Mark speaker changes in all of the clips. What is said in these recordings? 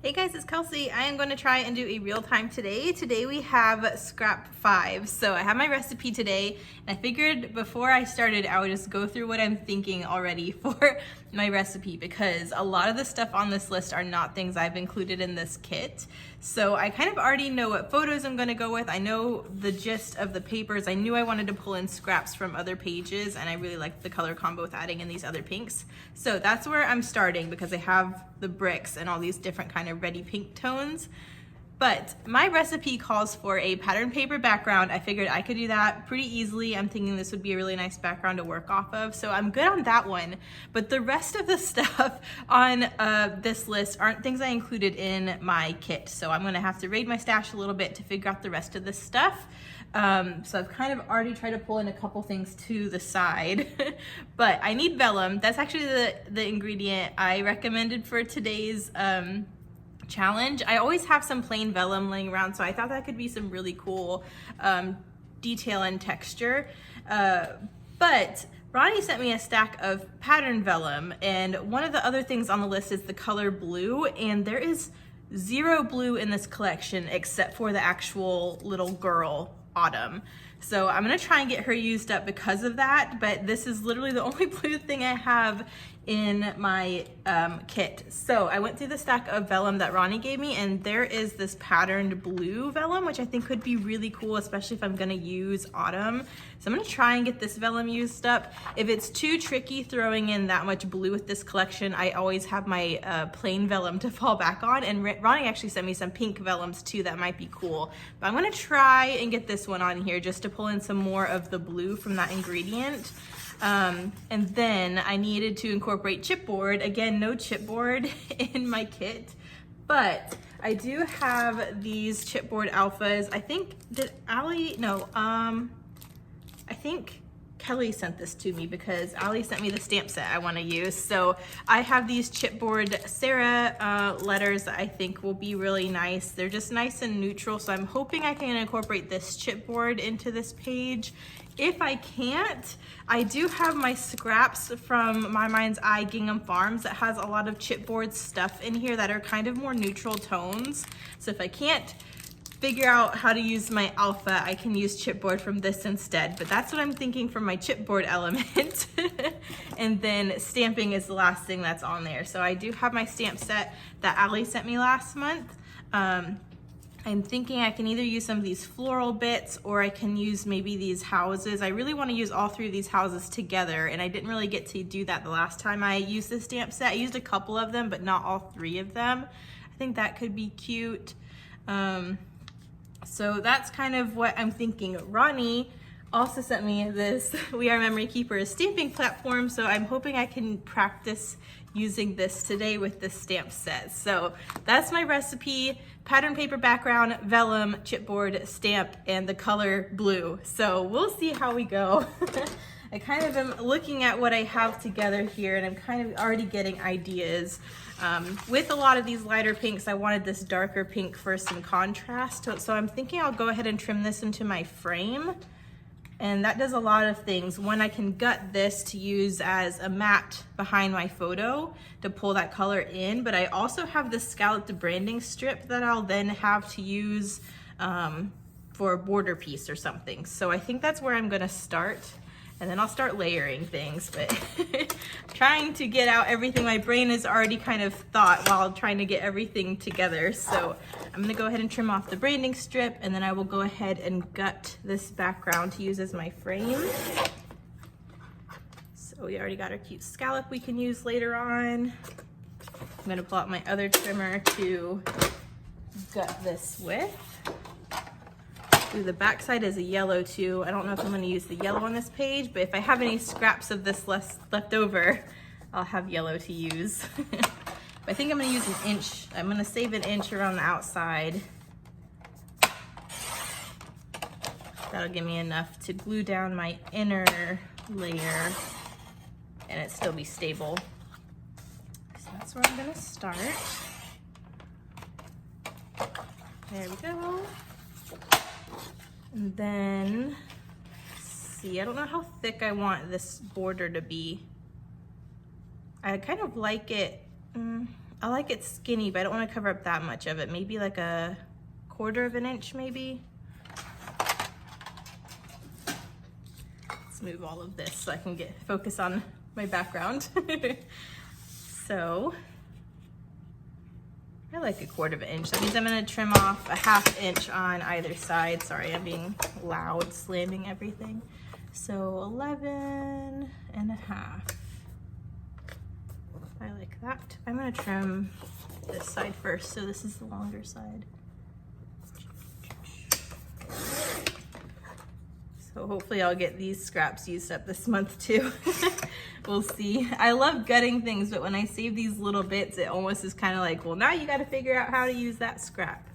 Speaker 1: Hey guys, it's Kelsey. I am going to try and do a real time today. Today we have scrap 5. So I have my recipe today, and I figured before I started I would just go through what I'm thinking already for my recipe, because a lot of the stuff on this list are not things I've included in this kit. So I kind of already know what photos I'm going to go with. I know the gist of the papers. I knew I wanted to pull in scraps from other pages, and I really liked the color combo with adding in these other pinks. So that's where I'm starting, because I have the bricks and all these different kind of ready pink tones. But my recipe calls for a pattern paper background. I figured I could do that pretty easily. I'm thinking this would be a really nice background to work off of, so I'm good on that one. But the rest of the stuff on this list aren't things I included in my kit, so I'm gonna have to raid my stash a little bit to figure out the rest of this stuff. So I've kind of already tried to pull in a couple things to the side, but I need vellum. That's actually the ingredient I recommended for today's challenge. I always have some plain vellum laying around, so I thought that could be some really cool detail and texture. But Ronnie sent me a stack of pattern vellum, and one of the other things on the list is the color blue, and there is zero blue in this collection except for the actual little girl Autumn. So I'm gonna try and get her used up because of that, but this is literally the only blue thing I have in my kit. So I went through the stack of vellum that Ronnie gave me, and there is this patterned blue vellum, which I think could be really cool, especially if I'm gonna use Autumn. So I'm gonna try and get this vellum used up. If it's too tricky throwing in that much blue with this collection, I always have my plain vellum to fall back on, and Ronnie actually sent me some pink vellums too that might be cool. But I'm gonna try and get this one on here just to pull in some more of the blue from that ingredient. And then I needed to incorporate chipboard. Again, no chipboard in my kit, but I do have these chipboard alphas. I think, did Allie, no, I think Kelly sent this to me because Allie sent me the stamp set I want to use. So I have these chipboard Sarah letters that I think will be really nice. They're just nice and neutral, so I'm hoping I can incorporate this chipboard into this page. If I can't, I do have my scraps from My Mind's Eye Gingham Farms that has a lot of chipboard stuff in here that are kind of more neutral tones. So if I can't figure out how to use my alpha, I can use chipboard from this instead, but that's what I'm thinking for my chipboard element. And then stamping is the last thing that's on there. So I do have my stamp set that Allie sent me last month. I'm thinking I can either use some of these floral bits, or I can use maybe these houses. I really want to use all three of these houses together, and I didn't really get to do that the last time I used this stamp set. I used a couple of them, but not all three of them. I think that could be cute. So that's kind of what I'm thinking. Ronnie also sent me this We Are Memory Keepers stamping platform, so I'm hoping I can practice using this today with this stamp set. So that's my recipe: pattern paper background, vellum, chipboard, stamp, and the color blue. So we'll see how we go. I kind of am looking at what I have together here, and I'm kind of already getting ideas. With a lot of these lighter pinks, I wanted this darker pink for some contrast. So I'm thinking I'll go ahead and trim this into my frame. And that does a lot of things. One, I can gut this to use as a matte behind my photo to pull that color in, but I also have this scalloped branding strip that I'll then have to use for a border piece or something. So I think that's where I'm gonna start, and then I'll start layering things, but trying to get out everything my brain has already kind of thought while trying to get everything together. So I'm gonna go ahead and trim off the branding strip, and then I will go ahead and gut this background to use as my frame. So we already got our cute scallop we can use later on. I'm gonna pull out my other trimmer to gut this with. Ooh, the back side is a yellow too. I don't know if I'm gonna use the yellow on this page, but if I have any scraps of this left over, I'll have yellow to use. But I think I'm gonna use an inch. I'm gonna save an inch around the outside. That'll give me enough to glue down my inner layer and it still be stable. So that's where I'm gonna start. There we go. And then, see, I don't know how thick I want this border to be. I kind of like it I like it skinny, but I don't want to cover up that much of it. Maybe like a 1/4 of an inch, maybe. Let's move all of this so I can focus on my background. So I like a 1/4 of an inch. That means I'm gonna trim off a 1/2 inch on either side. Sorry, I'm being loud, slamming everything. So 11 and a 1/2. I like that. I'm gonna trim this side first, so this is the longer side. So hopefully I'll get these scraps used up this month too. We'll see. I love gutting things, but when I save these little bits, it almost is kind of like, well, now you got to figure out how to use that scrap.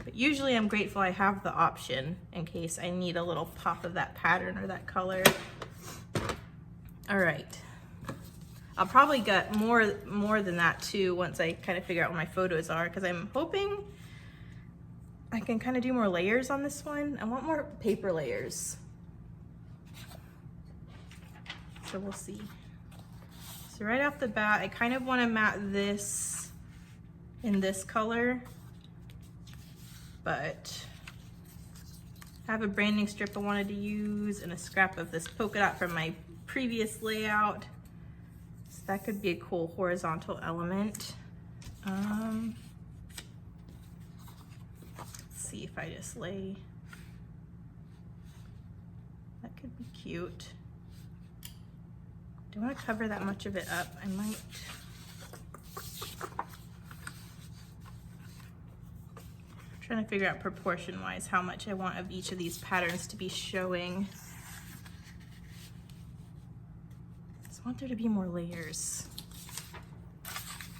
Speaker 1: But usually I'm grateful I have the option in case I need a little pop of that pattern or that color. All right. I'll probably gut more than that too once I kind of figure out what my photos are, because I'm hoping I can kind of do more layers on this one. I want more paper layers. So we'll see. So right off the bat, I kind of want to mat this in this color, but I have a branding strip I wanted to use and a scrap of this polka dot from my previous layout. So that could be a cool horizontal element. Let's see if I just lay, that could be cute. Don't want to cover that much of it up. I might. I'm trying to figure out proportion wise how much I want of each of these patterns to be showing. I just want there to be more layers.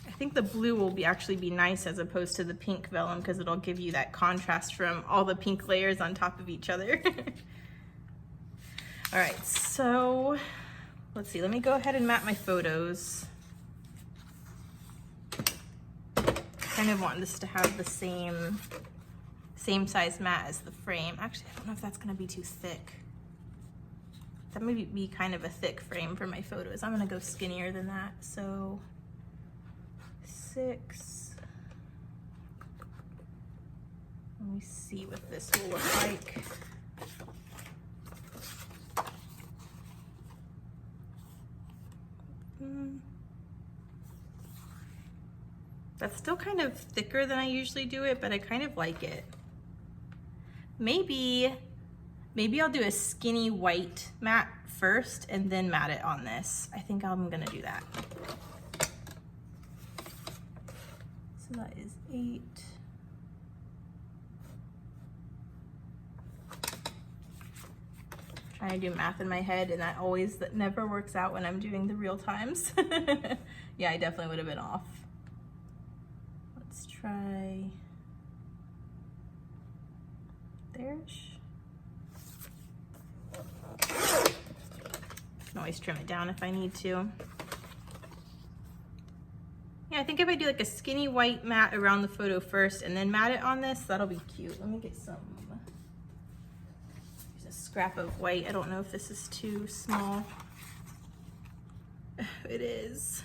Speaker 1: I think the blue will actually be nice as opposed to the pink vellum, because it'll give you that contrast from all the pink layers on top of each other. All right, so let's see, let me go ahead and mat my photos. Kind of want this to have the same size mat as the frame. Actually, I don't know if that's gonna be too thick. That may be kind of a thick frame for my photos. I'm gonna go skinnier than that, so 6. Let me see what this will look like. That's still kind of thicker than I usually do it, but I kind of like it. Maybe I'll do a skinny white mat first and then mat it on this. I think I'm gonna do that. So that is 8. Trying to do math in my head, and that never works out when I'm doing the real times. Yeah, I definitely would have been off. Let's try there-ish. Can always trim it down if I need to. Yeah, I think if I do like a skinny white mat around the photo first and then mat it on this, that'll be cute. Let me get some, use a scrap of white. I don't know if this is too small. It is.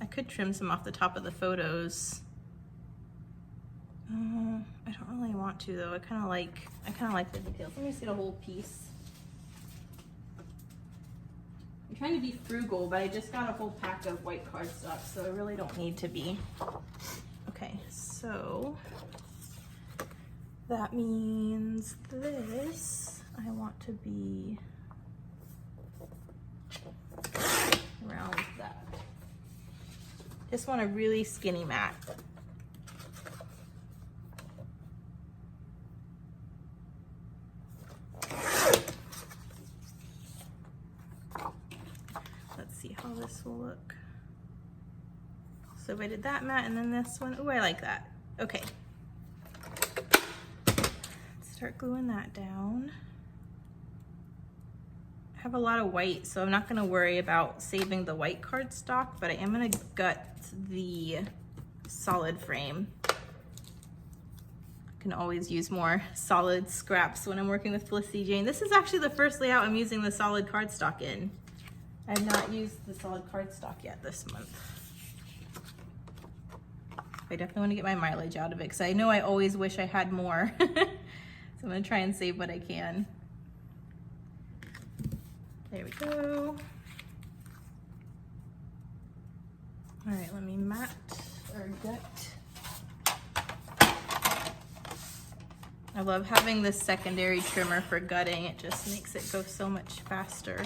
Speaker 1: I could trim some off the top of the photos. I don't really want to though. I kind of like the details. Let me see the whole piece. I'm trying to be frugal, but I just got a whole pack of white cardstock, so I really don't need to be. Okay, so that means this I want to be around that. Just want a really skinny mat. Let's see how this will look. So if I did that mat and then this one, oh, I like that. Okay. Let's start gluing that down. I have a lot of white, so I'm not gonna worry about saving the white cardstock, but I am gonna gut the solid frame. I can always use more solid scraps when I'm working with Felicity Jane. This is actually the first layout I'm using the solid cardstock in. I've not used the solid cardstock yet this month. I definitely want to get my mileage out of it because I know I always wish I had more. So I'm going to try and save what I can. There we go. All right, let me mat or gut. I love having this secondary trimmer for gutting. It just makes it go so much faster.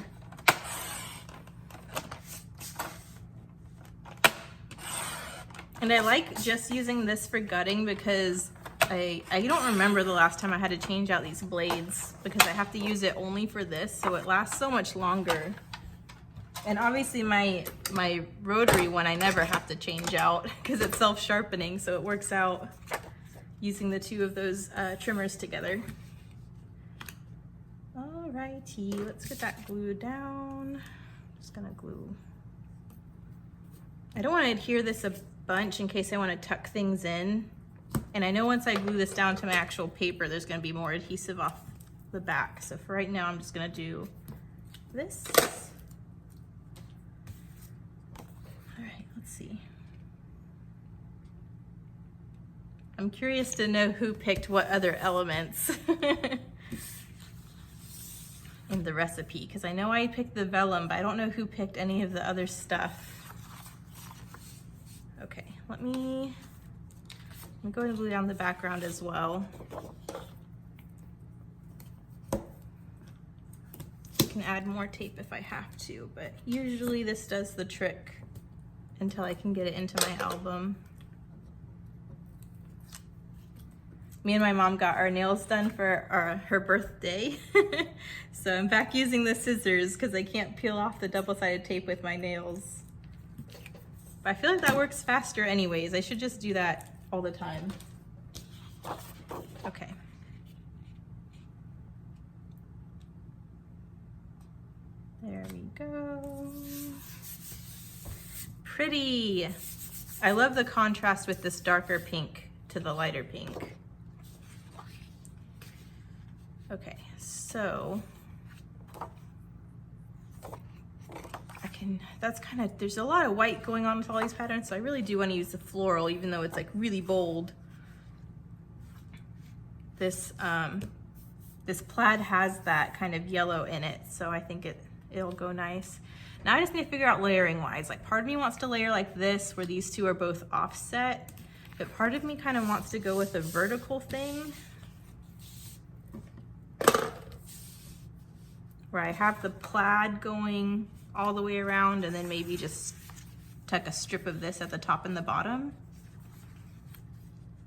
Speaker 1: And I like just using this for gutting because I don't remember the last time I had to change out these blades because I have to use it only for this, so it lasts so much longer. And obviously my rotary one I never have to change out because it's self-sharpening, so it works out using the two of those trimmers together. Alrighty, let's get that glued down. Just gonna glue. I don't want to adhere this a bunch in case I want to tuck things in. And I know once I glue this down to my actual paper, there's going to be more adhesive off the back. So for right now, I'm just going to do this. All right, let's see. I'm curious to know who picked what other elements in the recipe, because I know I picked the vellum, but I don't know who picked any of the other stuff. Okay, let me go ahead and glue down the background as well. I can add more tape if I have to, but usually this does the trick until I can get it into my album. Me and my mom got our nails done for her birthday. So I'm back using the scissors because I can't peel off the double-sided tape with my nails. But I feel like that works faster anyways. I should just do that all the time. Okay. There we go. Pretty. I love the contrast with this darker pink to the lighter pink. Okay, so that's kind of, there's a lot of white going on with all these patterns, so I really do want to use the floral, even though it's like really bold. This this plaid has that kind of yellow in it, so I think it'll go nice. Now I just need to figure out layering wise. Like part of me wants to layer like this, where these two are both offset, but part of me kind of wants to go with a vertical thing, where I have the plaid going all the way around and then maybe just tuck a strip of this at the top and the bottom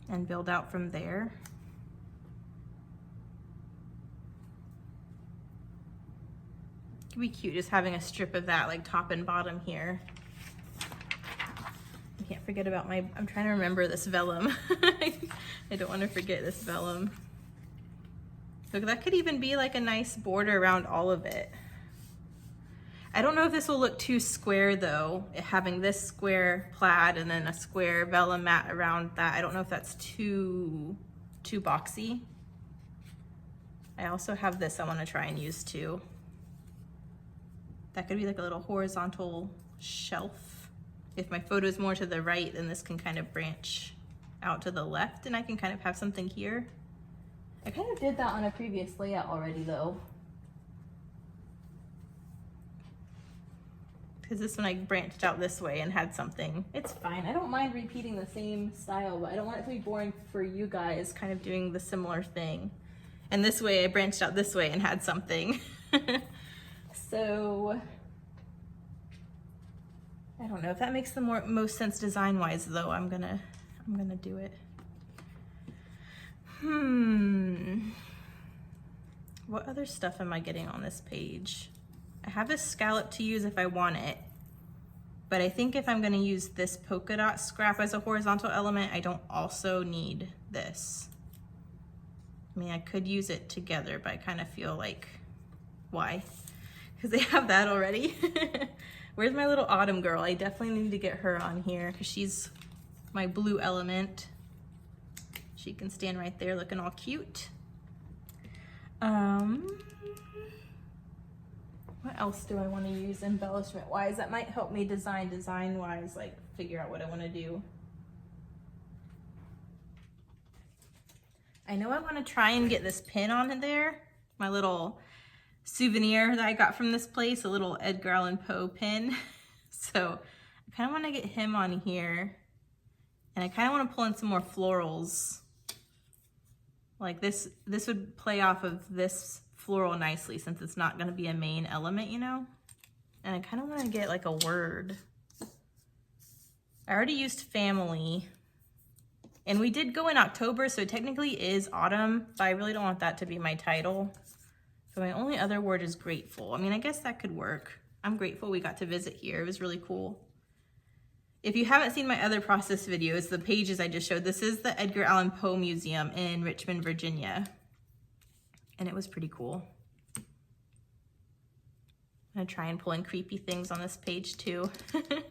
Speaker 1: and build out from there. It could be cute just having a strip of that like top and bottom here. I can't forget about I'm trying to remember this vellum. I don't want to forget this vellum. So that could even be like a nice border around all of it. I don't know if this will look too square though, having this square plaid and then a square vellum mat around that. I don't know if that's too boxy. I also have this I want to try and use too. That could be like a little horizontal shelf. If my photo is more to the right, then this can kind of branch out to the left and I can kind of have something here. I kind of did that on a previous layout already though. Because this one I branched out this way and had something. It's fine, I don't mind repeating the same style, but I don't want it to be boring for you guys kind of doing the similar thing. And this way I branched out this way and had something. So, I don't know if that makes the most sense design-wise though. I'm gonna do it. What other stuff am I getting on this page? I have this scallop to use if I want it, but I think if I'm gonna use this polka dot scrap as a horizontal element, I don't also need this. I mean, I could use it together, but I kind of feel like, why? Because they have that already. Where's my little autumn girl? I definitely need to get her on here because she's my blue element. She can stand right there looking all cute. What What else do I want to use embellishment wise? That might help me design wise, like figure out what I want to do. I know I want to try and get this pin on there, my little souvenir that I got from this place, a little Edgar Allan Poe pin. So I kind of want to get him on here, and I kind of want to pull in some more florals. Like this would play off of this floral nicely since it's not going to be a main element, you know? And I kind of want to get like a word. I already used family, and we did go in October, so it technically is autumn, but I really don't want that to be my title. So my only other word is grateful. I mean, I guess that could work. I'm grateful we got to visit here. It was really cool. If you haven't seen my other process videos, the pages I just showed, this is the Edgar Allan Poe Museum in Richmond, Virginia. And it was pretty cool. I'm gonna try and pull in creepy things on this page too. I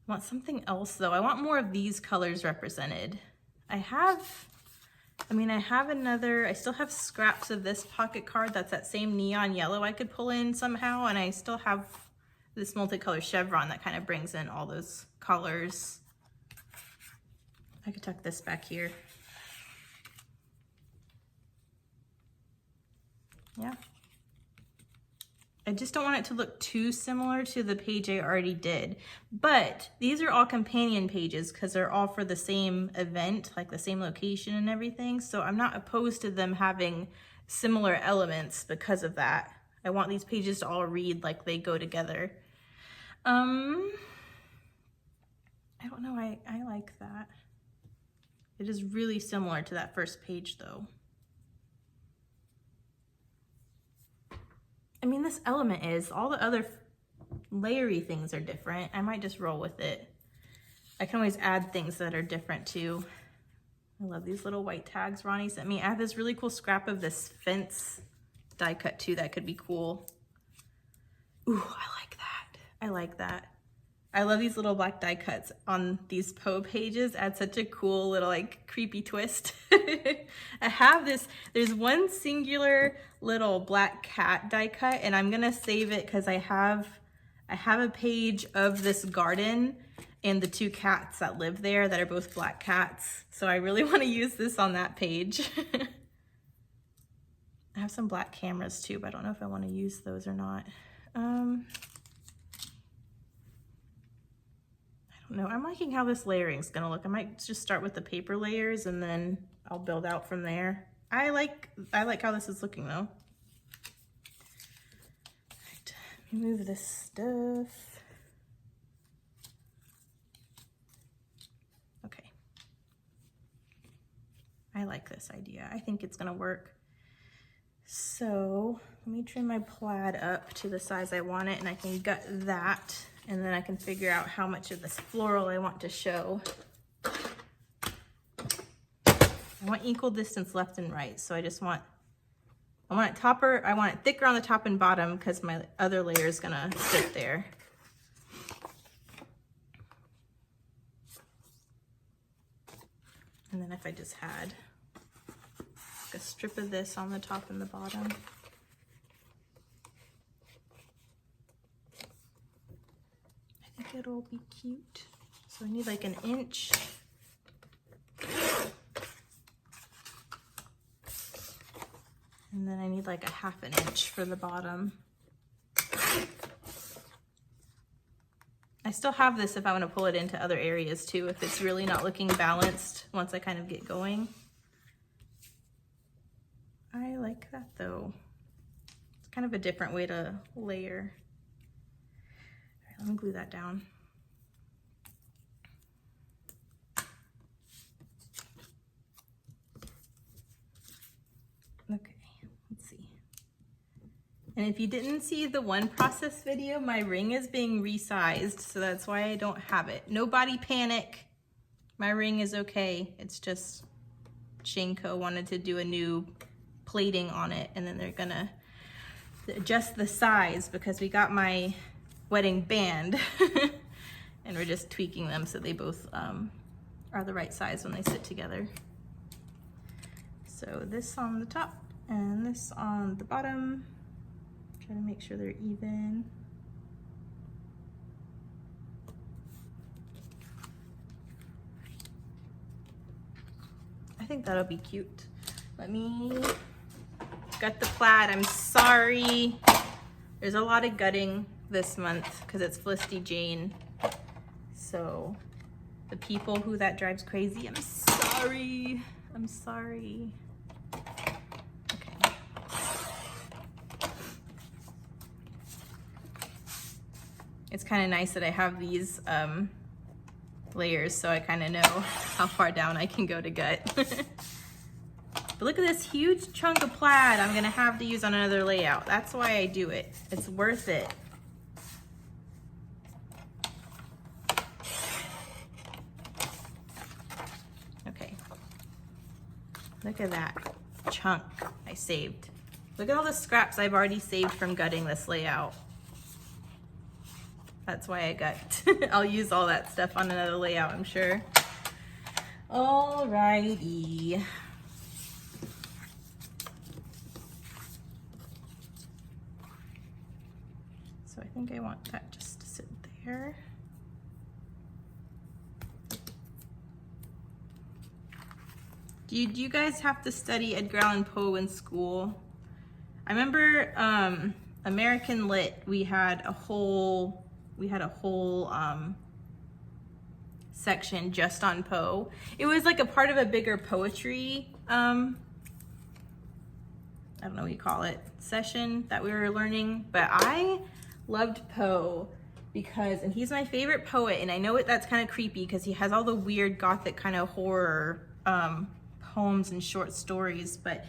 Speaker 1: want something else though. I want more of these colors represented. I still have scraps of this pocket card that's that same neon yellow I could pull in somehow, and I still have this multicolor chevron that kind of brings in all those colors. I could tuck this back here. Yeah. I just don't want it to look too similar to the page I already did. But these are all companion pages because they're all for the same event, like the same location and everything. So I'm not opposed to them having similar elements because of that. I want these pages to all read like they go together. I don't know, I like that. It is really similar to that first page though. I mean, this element is, all the other layery things are different. I might just roll with it. I can always add things that are different too. I love these little white tags Ronnie sent me. I have this really cool scrap of this fence die cut too that could be cool. Ooh, I like that. I like that. I love these little black die cuts on these Poe pages. Add such a cool little like creepy twist. I have this, there's one singular little black cat die cut, and I'm gonna save it because I have a page of this garden and the two cats that live there that are both black cats. So I really want to use this on that page. I have some black cameras too, but I don't know if I want to use those or not. No, I'm liking how this layering is gonna look. I might just start with the paper layers and then I'll build out from there. I like how this is looking though. Right, let me move this stuff. Okay. I like this idea. I think it's gonna work. So let me trim my plaid up to the size I want it, and I can gut that. And then I can figure out how much of this floral I want to show. I want equal distance left and right. So I want it thicker on the top and bottom because my other layer is gonna sit there. And then if I just had like a strip of this on the top and the bottom. It'll be cute. So I need like an inch. And then I need like a half an inch for the bottom. I still have this if I want to pull it into other areas too, if it's really not looking balanced once I kind of get going. I like that though. It's kind of a different way to layer. Let me glue that down. Okay, let's see. And if you didn't see the one process video, my ring is being resized, so that's why I don't have it. Nobody panic. My ring is okay. It's just Shinko wanted to do a new plating on it, and then they're gonna adjust the size because we got my wedding band and we're just tweaking them so they both are the right size when they sit together. So this on the top and this on the bottom. Try to make sure they're even. I think that'll be cute. Let me gut the plaid. I'm sorry. There's a lot of gutting this month because it's Felicity Jane. So the people who that drives crazy, I'm sorry. I'm sorry. Okay. It's kind of nice that I have these layers so I kind of know how far down I can go to gut. But look at this huge chunk of plaid I'm gonna have to use on another layout. That's why I do it. It's worth it. Okay. Look at that chunk I saved. Look at all the scraps I've already saved from gutting this layout. That's why I gut. I'll use all that stuff on another layout, I'm sure. Alrighty. So I think I want that just to sit there. Do you guys have to study Edgar Allan Poe in school? I remember American Lit, we had a whole section just on Poe. It was like a part of a bigger poetry, I don't know what you call it, session that we were learning, but I loved Poe because, and he's my favorite poet, and I know that's kind of creepy because he has all the weird gothic kind of horror poems and short stories, but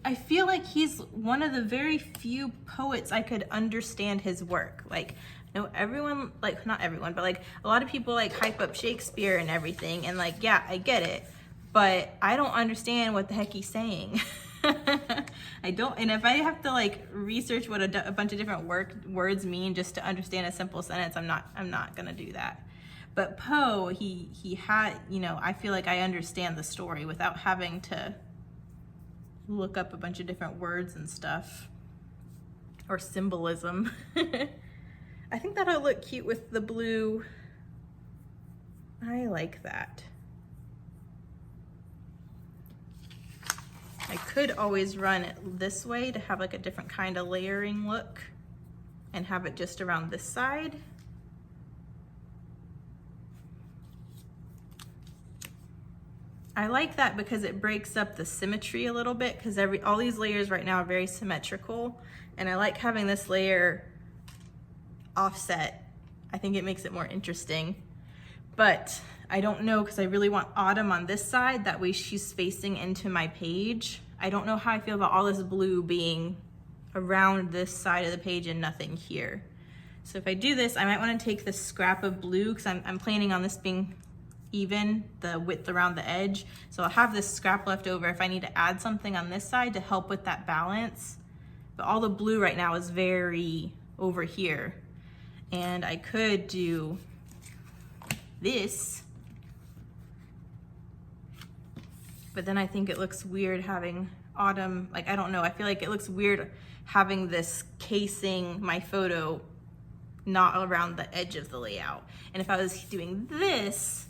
Speaker 1: I feel like he's one of the very few poets I could understand his work. Like, no, everyone, like, not everyone, but like a lot of people like hype up Shakespeare and everything, and like, yeah, I get it, but I don't understand what the heck he's saying. I don't, and if I have to like research what a bunch of different words mean just to understand a simple sentence, I'm not gonna do that. But Poe, he had, you know, I feel like I understand the story without having to look up a bunch of different words and stuff, or symbolism. I think that'll look cute with the blue. I like that. I could always run it this way to have like a different kind of layering look and have it just around this side. I like that because it breaks up the symmetry a little bit, because all these layers right now are very symmetrical, and I like having this layer offset. I think it makes it more interesting, but I don't know, because I really want Autumn on this side, that way she's facing into my page. I don't know how I feel about all this blue being around this side of the page and nothing here. So if I do this, I might want to take this scrap of blue, because I'm planning on this being even, the width around the edge. So I'll have this scrap left over if I need to add something on this side to help with that balance. But all the blue right now is very over here. And I could do this, but then I think it looks weird having Autumn, like, I don't know, I feel like it looks weird having this casing my photo not around the edge of the layout. And if I was doing this,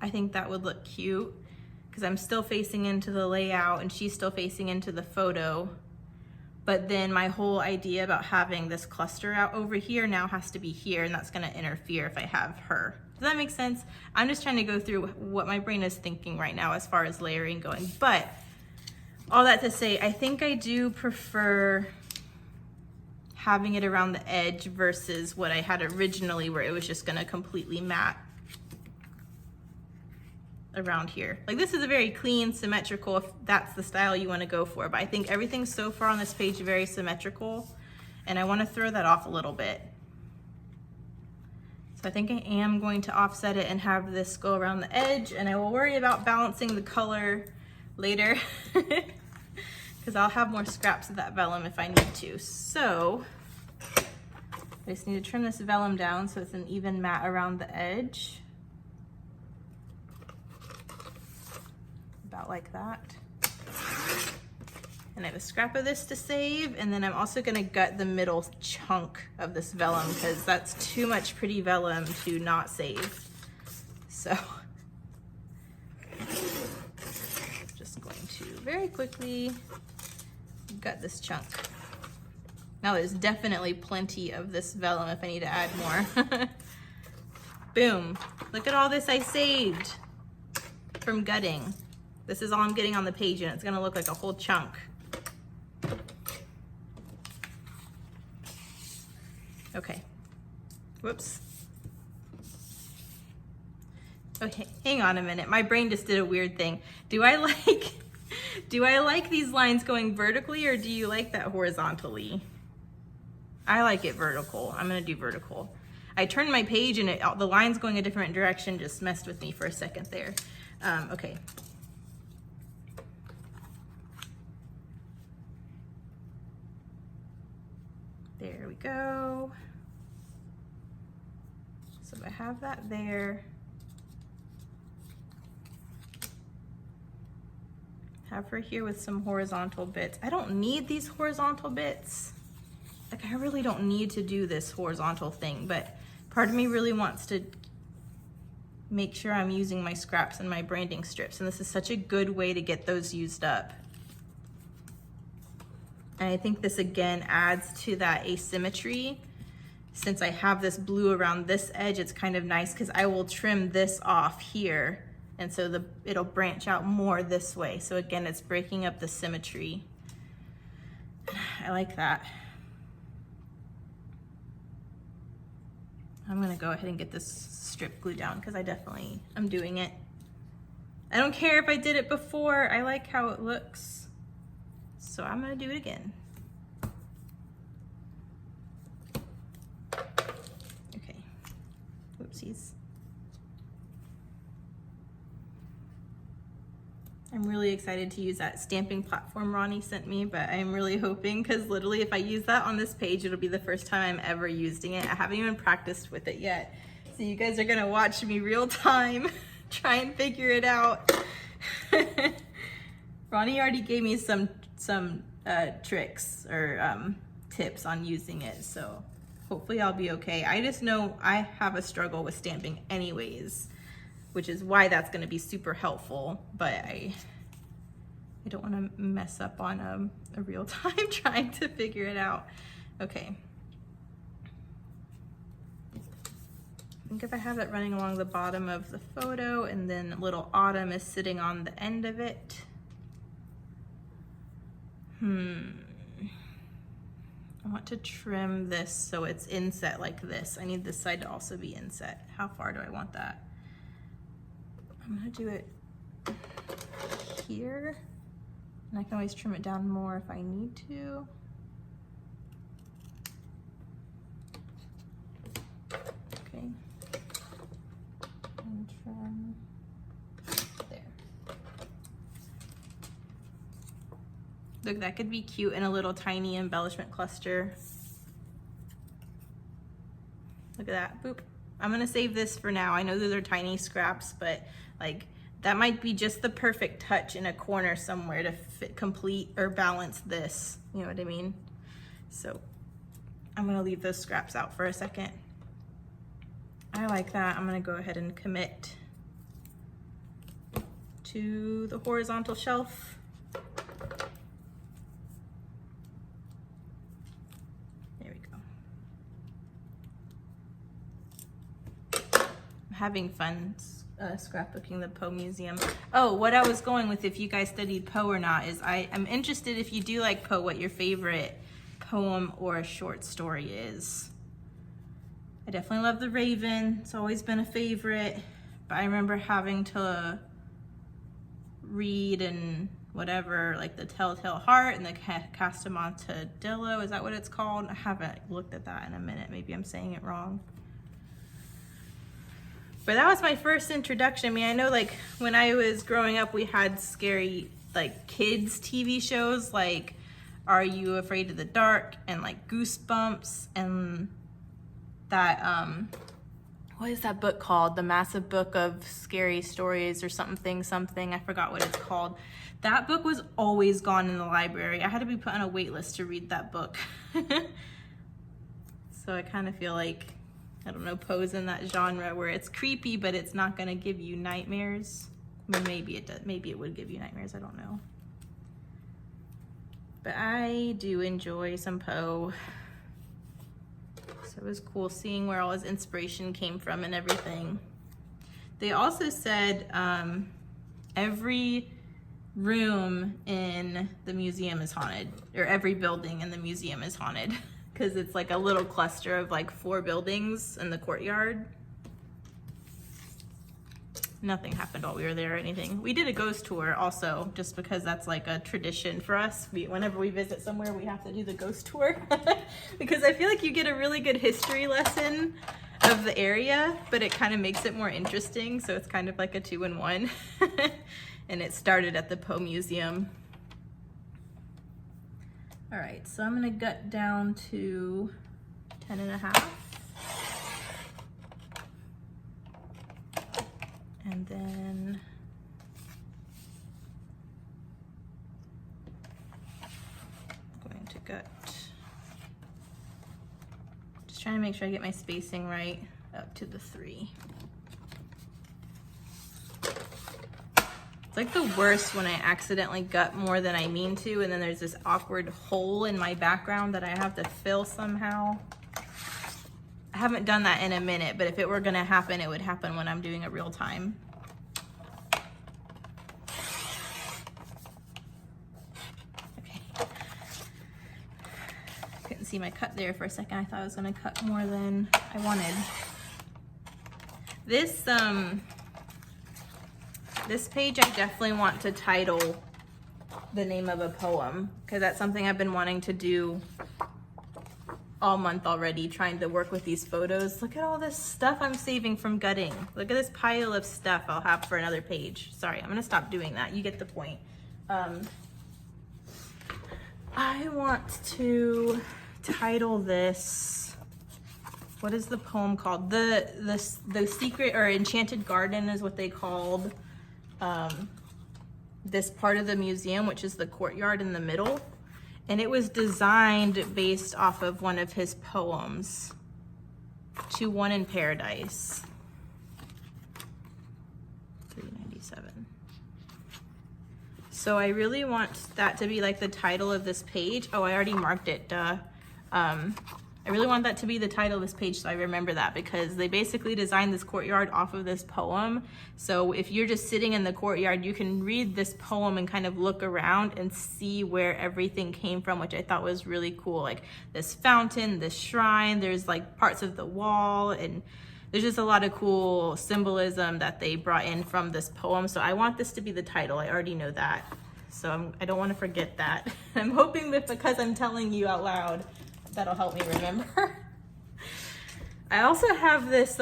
Speaker 1: I think that would look cute, because I'm still facing into the layout and she's still facing into the photo. But then my whole idea about having this cluster out over here now has to be here, and that's gonna interfere if I have her. Does that make sense? I'm just trying to go through what my brain is thinking right now as far as layering going. But all that to say, I think I do prefer having it around the edge versus what I had originally, where it was just gonna completely matte around here. Like, this is a very clean, symmetrical, if that's the style you want to go for, but I think everything so far on this page is very symmetrical, and I want to throw that off a little bit. So I think I am going to offset it and have this go around the edge, and I will worry about balancing the color later because I'll have more scraps of that vellum if I need to. So I just need to trim this vellum down so it's an even matte around the edge. About like that. And I have a scrap of this to save, and then I'm also gonna gut the middle chunk of this vellum because that's too much pretty vellum to not save. So, just going to very quickly gut this chunk. Now there's definitely plenty of this vellum if I need to add more. Boom, look at all this I saved from gutting. This is all I'm getting on the page and it's gonna look like a whole chunk. Okay, whoops. Okay, hang on a minute. My brain just did a weird thing. Do I like these lines going vertically or do you like that horizontally? I like it vertical. I'm gonna do vertical. I turned my page and the lines going a different direction just messed with me for a second there. Okay. There we go. So I have that there. Have her here with some horizontal bits. I don't need these horizontal bits. Like I really don't need to do this horizontal thing, but part of me really wants to make sure I'm using my scraps and my branding strips, and this is such a good way to get those used up. And I think this again adds to that asymmetry. Since I have this blue around this edge, it's kind of nice because I will trim this off here. And so it'll branch out more this way. So again, it's breaking up the symmetry. I like that. I'm gonna go ahead and get this strip glue down because I'm doing it. I don't care if I did it before. I like how it looks. So I'm gonna do it again. Okay, whoopsies. I'm really excited to use that stamping platform Ronnie sent me, but I'm really hoping, because literally if I use that on this page, it'll be the first time I'm ever using it. I haven't even practiced with it yet. So you guys are gonna watch me real time try and figure it out. Ronnie already gave me some tricks or tips on using it, so hopefully I'll be okay. I just know I have a struggle with stamping anyways, which is why that's going to be super helpful, but I don't want to mess up on a real time trying to figure it out. Okay. I think if I have it running along the bottom of the photo and then little Autumn is sitting on the end of it. I want to trim this so it's inset like this. I need this side to also be inset. How far do I want that? I'm gonna do it here, and I can always trim it down more if I need to. Okay, and trim there. Look, that could be cute in a little tiny embellishment cluster. Look at that, boop. I'm gonna save this for now. I know those are tiny scraps, but like that might be just the perfect touch in a corner somewhere to fit, complete or balance this. You know what I mean? So I'm gonna leave those scraps out for a second. I like that. I'm gonna go ahead and commit to the horizontal shelf. Having fun scrapbooking the Poe Museum. Oh, what I was going with, if you guys studied Poe or not, is I'm interested, if you do like Poe, what your favorite poem or short story is. I definitely love The Raven. It's always been a favorite, but I remember having to read and whatever, like The Telltale Heart and the Castamontadillo. Is that what it's called? I haven't looked at that in a minute. Maybe I'm saying it wrong. But that was my first introduction. I mean, I know like when I was growing up, we had scary like kids TV shows like Are You Afraid of the Dark and like Goosebumps and that what is that book called? The Massive Book of Scary Stories or something. I forgot what it's called. That book was always gone in the library. I had to be put on a wait list to read that book. So I kind of feel like, I don't know, Poe's in that genre where it's creepy, but it's not gonna give you nightmares. I mean, maybe it does. Maybe it would give you nightmares, I don't know. But I do enjoy some Poe. So it was cool seeing where all his inspiration came from and everything. They also said every room in the museum is haunted, or every building in the museum is haunted, because it's like a little cluster of like 4 buildings in the courtyard. Nothing happened while we were there or anything. We did a ghost tour also, just because that's like a tradition for us. Whenever we visit somewhere, we have to do the ghost tour because I feel like you get a really good history lesson of the area, but it kind of makes it more interesting. So it's kind of like a 2-in-1. And it started at the Poe Museum. All right, so I'm gonna gut down to 10.5. And then I'm going to gut, just trying to make sure I get my spacing right up to the 3. It's like the worst when I accidentally gut more than I mean to, and then there's this awkward hole in my background that I have to fill somehow. I haven't done that in a minute, but if it were gonna happen, it would happen when I'm doing a real time. Okay. Couldn't see my cut there for a second. I thought I was gonna cut more than I wanted. This page I definitely want to title the name of a poem, because that's something I've been wanting to do all month already, trying to work with these photos. Look at all this stuff I'm saving from gutting. Look at this pile of stuff I'll have for another page. Sorry, I'm gonna stop doing that. You get the point. I want to title this, what is the poem called? The Secret or Enchanted Garden is what they called this part of the museum, which is the courtyard in the middle. And it was designed based off of one of his poems, To One in Paradise. 397. So I really want that to be like the title of this page. Oh, I already marked it, duh. I really want that to be the title of this page, so I remember that, because they basically designed this courtyard off of this poem. So if you're just sitting in the courtyard, you can read this poem and kind of look around and see where everything came from, which I thought was really cool. Like this fountain, this shrine, there's like parts of the wall, and there's just a lot of cool symbolism that they brought in from this poem. So I want this to be the title. I already know that. So I don't want to forget that. I'm hoping that because I'm telling you out loud, that'll help me remember. I also have this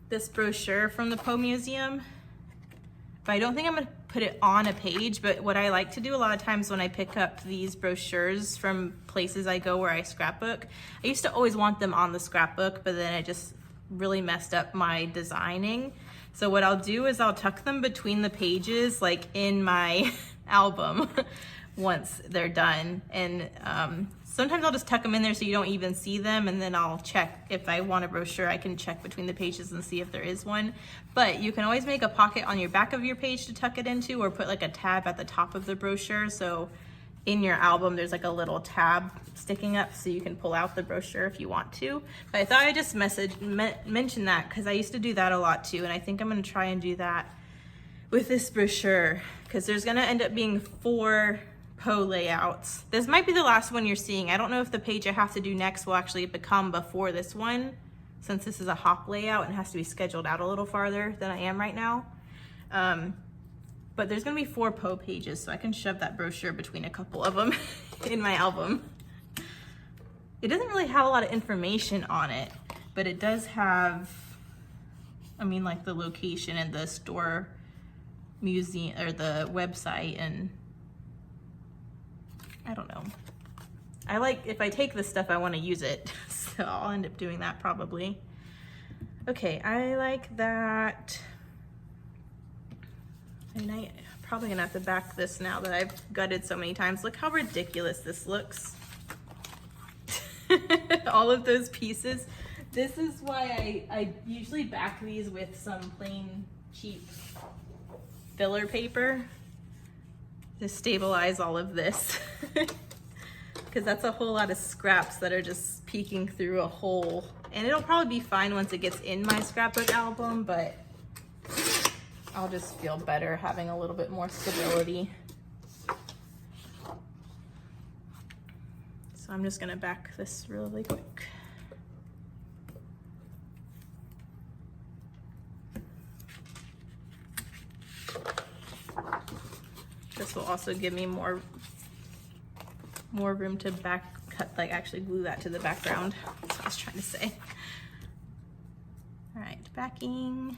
Speaker 1: this brochure from the Poe Museum, but I don't think I'm gonna put it on a page. But what I like to do a lot of times when I pick up these brochures from places I go where I scrapbook, I used to always want them on the scrapbook, but then I just really messed up my designing. So what I'll do is I'll tuck them between the pages, like in my album, once they're done. And sometimes I'll just tuck them in there so you don't even see them, and then I'll check if I want a brochure. I can check between the pages and see if there is one. But you can always make a pocket on your back of your page to tuck it into, or put like a tab at the top of the brochure. So in your album there's like a little tab sticking up so you can pull out the brochure if you want to. But I thought I'd just mention that because I used to do that a lot too, and I think I'm going to try and do that with this brochure, because there's going to end up being 4 Poe layouts. This might be the last one you're seeing. I don't know if the page I have to do next will actually become before this one, since this is a hop layout and has to be scheduled out a little farther than I am right now. But there's gonna be 4 Poe pages, so I can shove that brochure between a couple of them in my album. It doesn't really have a lot of information on it, but it does have, I mean, like the location and the store, museum, or the website, and I don't know. I like, if I take this stuff, I want to use it. So I'll end up doing that probably. Okay, I like that. I mean, I'm probably gonna have to back this now that I've gutted so many times. Look how ridiculous this looks. All of those pieces. This is why I usually back these with some plain cheap filler paper to stabilize all of this. Because that's a whole lot of scraps that are just peeking through a hole. And it'll probably be fine once it gets in my scrapbook album, but I'll just feel better having a little bit more stability. So I'm just gonna back this really quick. This will also give me more room to like actually glue that to the background. That's what I was trying to say. All right, backing.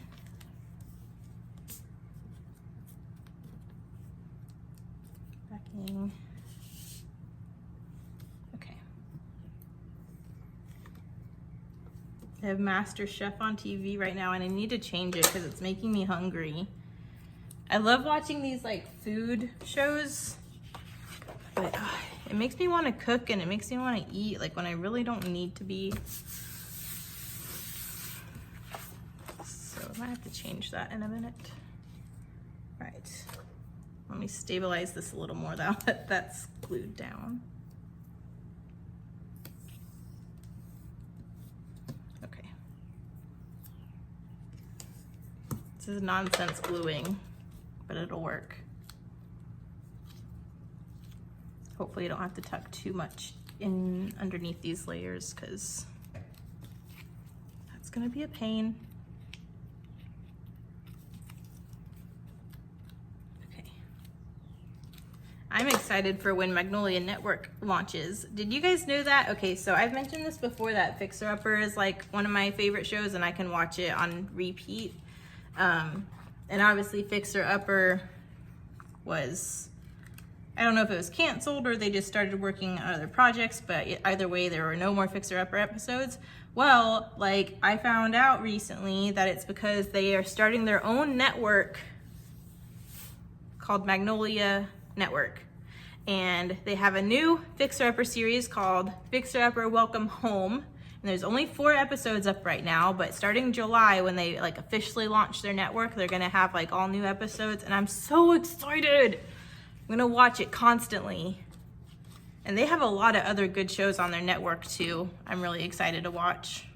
Speaker 1: Backing. Okay. I have Master Chef on TV right now and I need to change it because it's making me hungry. I love watching these like food shows, but it makes me want to cook and it makes me want to eat like when I really don't need to be. So I might have to change that in a minute. Right. Let me stabilize this a little more now that that's glued down. Okay. This is nonsense gluing, but it'll work. Hopefully you don't have to tuck too much in underneath these layers because that's gonna be a pain. Okay. I'm excited for when Magnolia Network launches. Did you guys know that? Okay, so I've mentioned this before that Fixer Upper is like one of my favorite shows and I can watch it on repeat. And obviously Fixer Upper was, I don't know if it was canceled or they just started working on other projects, but either way, there were no more Fixer Upper episodes. Well, like I found out recently that it's because they are starting their own network called Magnolia Network. And they have a new Fixer Upper series called Fixer Upper Welcome Home. And there's only 4 episodes up right now, but starting July when they like officially launch their network, they're gonna have like all new episodes and I'm so excited. I'm gonna watch it constantly. And they have a lot of other good shows on their network too. I'm really excited to watch.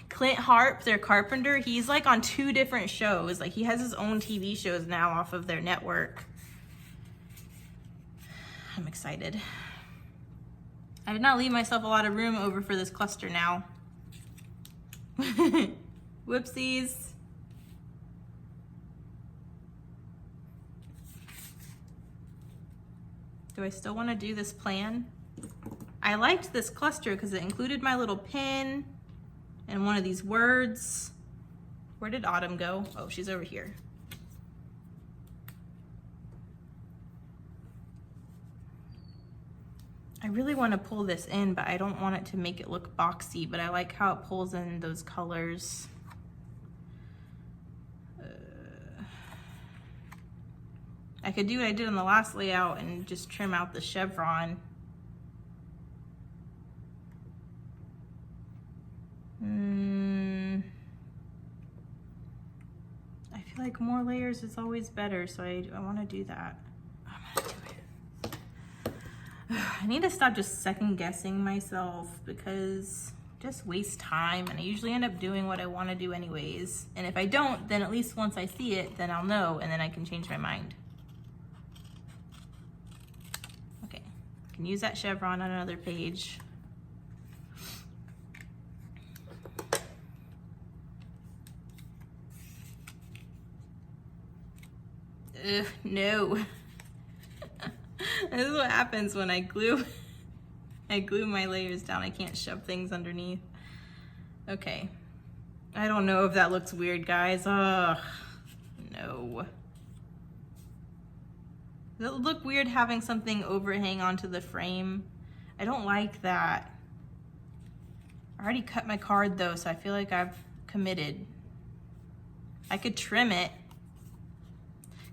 Speaker 1: Clint Harp, their carpenter, he's like on 2 different shows. Like he has his own TV shows now off of their network. I'm excited. I did not leave myself a lot of room over for this cluster now. Whoopsies. Do I still want to do this plan? I liked this cluster because it included my little pin and one of these words. Where did Autumn go? Oh, she's over here. I really want to pull this in, but I don't want it to make it look boxy, but I like how it pulls in those colors. I could do what I did on the last layout and just trim out the chevron. I feel like more layers is always better, so I want to do that. I'm gonna do it. I need to stop just second guessing myself because I just waste time and I usually end up doing what I want to do anyways. And if I don't, then at least once I see it, then I'll know and then I can change my mind. Okay, I can use that chevron on another page. Ugh, no. This is what happens when I glue my layers down. I can't shove things underneath. Okay. I don't know if that looks weird, guys. Ugh, no. Does it look weird having something overhang onto the frame? I don't like that. I already cut my card though, so I feel like I've committed. I could trim it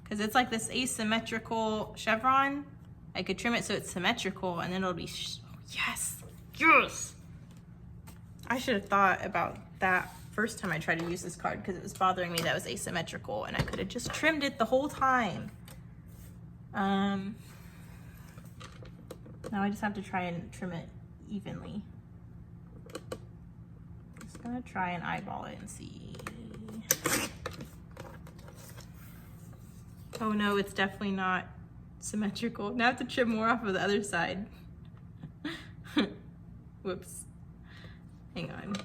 Speaker 1: because it's like this asymmetrical chevron. I could trim it so it's symmetrical and then it'll be, yes, yes. I should have thought about that first time I tried to use this card because it was bothering me that it was asymmetrical and I could have just trimmed it the whole time. Now I just have to try and trim it evenly. Just gonna try and eyeball it and see. Oh no, it's definitely not symmetrical. Now I have to trim more off of the other side. Whoops. Hang on.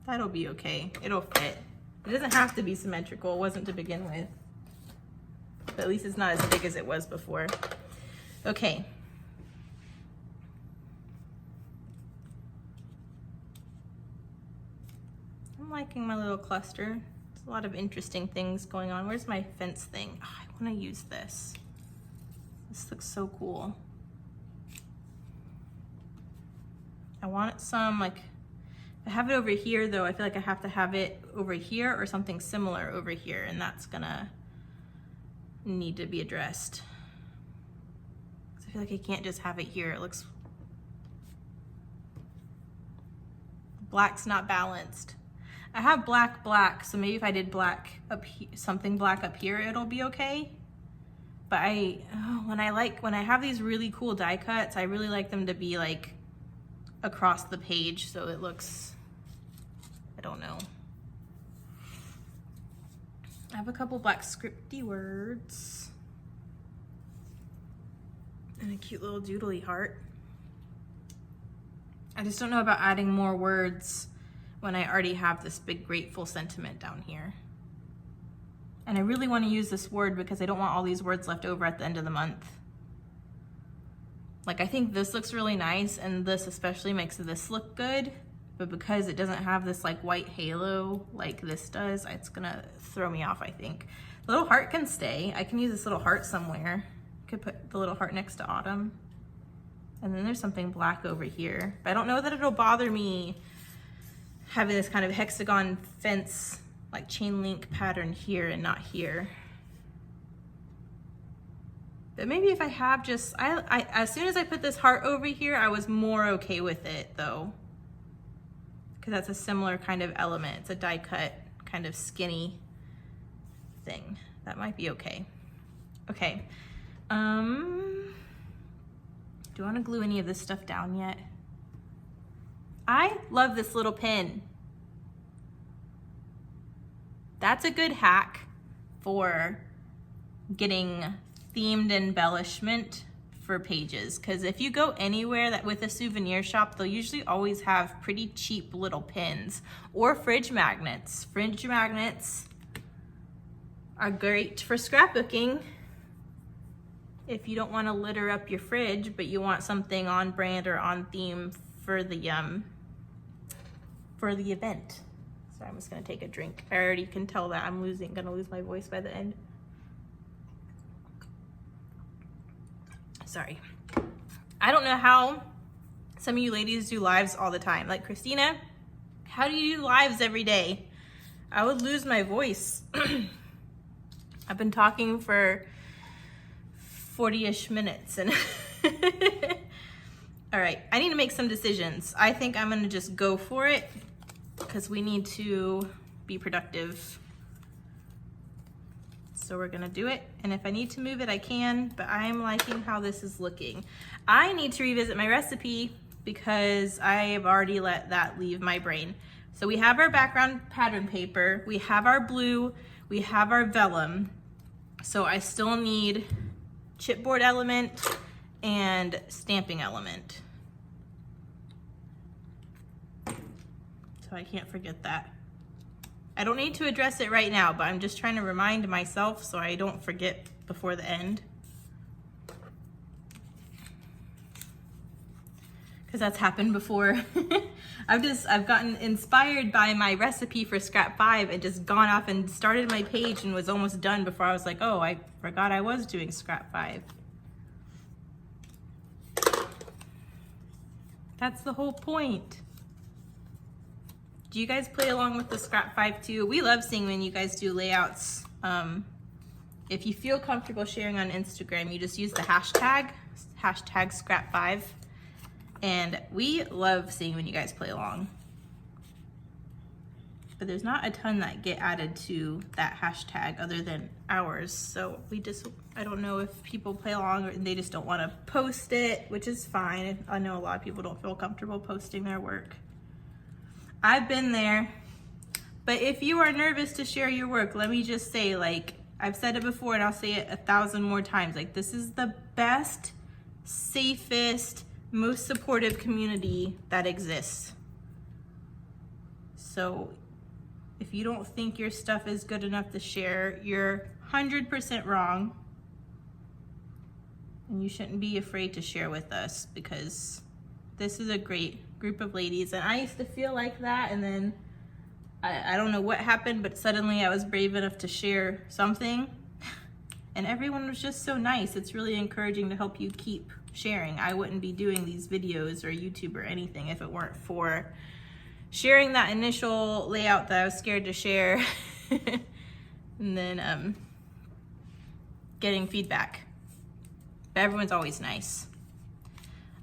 Speaker 1: That'll be okay. It'll fit. It doesn't have to be symmetrical. It wasn't to begin with. But at least it's not as big as it was before. Okay. I'm liking my little cluster. There's a lot of interesting things going on. Where's my fence thing? Oh, I want to use this. This looks so cool. I want some, like, I have it over here though. I feel like I have to have it over here or something similar over here, and that's gonna need to be addressed. I feel like I can't just have it here. It looks, black's not balanced. I have black, so maybe if I did black up here, something black up here, it'll be okay. But when I have these really cool die cuts, I really like them to be like across the page so it looks, I don't know. I have a couple black scripty words and a cute little doodly heart. I just don't know about adding more words when I already have this big grateful sentiment down here. And I really want to use this word because I don't want all these words left over at the end of the month. Like, I think this looks really nice, and this especially makes this look good, but because it doesn't have this like white halo like this does, it's gonna throw me off, I think. The little heart can stay. I can use this little heart somewhere. Could put the little heart next to autumn. And then there's something black over here. But I don't know that it'll bother me having this kind of hexagon fence, like chain link pattern here and not here. But maybe if I have just, as soon as I put this heart over here, I was more okay with it though. Because that's a similar kind of element. It's a die cut kind of skinny thing. That might be okay. Okay. Do I want to glue any of this stuff down yet? I love this little pin. That's a good hack for getting themed embellishment for pages, because if you go anywhere that with a souvenir shop, they'll usually always have pretty cheap little pins or fridge magnets. Fridge magnets are great for scrapbooking if you don't want to litter up your fridge, but you want something on brand or on theme for the event. So I'm just gonna take a drink. I already can tell that I'm gonna lose my voice by the end. Sorry. I don't know how some of you ladies do lives all the time. Like Christina, how do you do lives every day? I would lose my voice. I've been talking for 40-ish minutes and all right, I need to make some decisions. I think I'm gonna just go for it because we need to be productive. So we're gonna do it, and if I need to move it, I can, but I'm liking how this is looking. I need to revisit my recipe because I have already let that leave my brain. So we have our background pattern paper, we have our blue, we have our vellum. So I still need chipboard element and stamping element. So I can't forget that. I don't need to address it right now, but I'm just trying to remind myself so I don't forget before the end. Because that's happened before. I've gotten inspired by my recipe for Scrap 5 and just gone off and started my page and was almost done before I was like, oh, I forgot I was doing Scrap 5. That's the whole point. Do you guys play along with the Scrap 5 too? We love seeing when you guys do layouts. If you feel comfortable sharing on Instagram, you just use the hashtag Scrap 5. And we love seeing when you guys play along. But there's not a ton that get added to that hashtag other than ours. So I don't know if people play along or they just don't want to post it, which is fine. I know a lot of people don't feel comfortable posting their work. I've been there. But if you are nervous to share your work, let me just say, like, I've said it before and I'll say it 1,000 more times. Like, this is the best, safest, most supportive community that exists. So if you don't think your stuff is good enough to share, you're 100% wrong. And you shouldn't be afraid to share with us, because this is a great group of ladies. And I used to feel like that, and then I don't know what happened, but suddenly I was brave enough to share something. And everyone was just so nice. It's really encouraging to help you keep sharing. I wouldn't be doing these videos or YouTube or anything if it weren't for sharing that initial layout that I was scared to share. And then getting feedback. But everyone's always nice.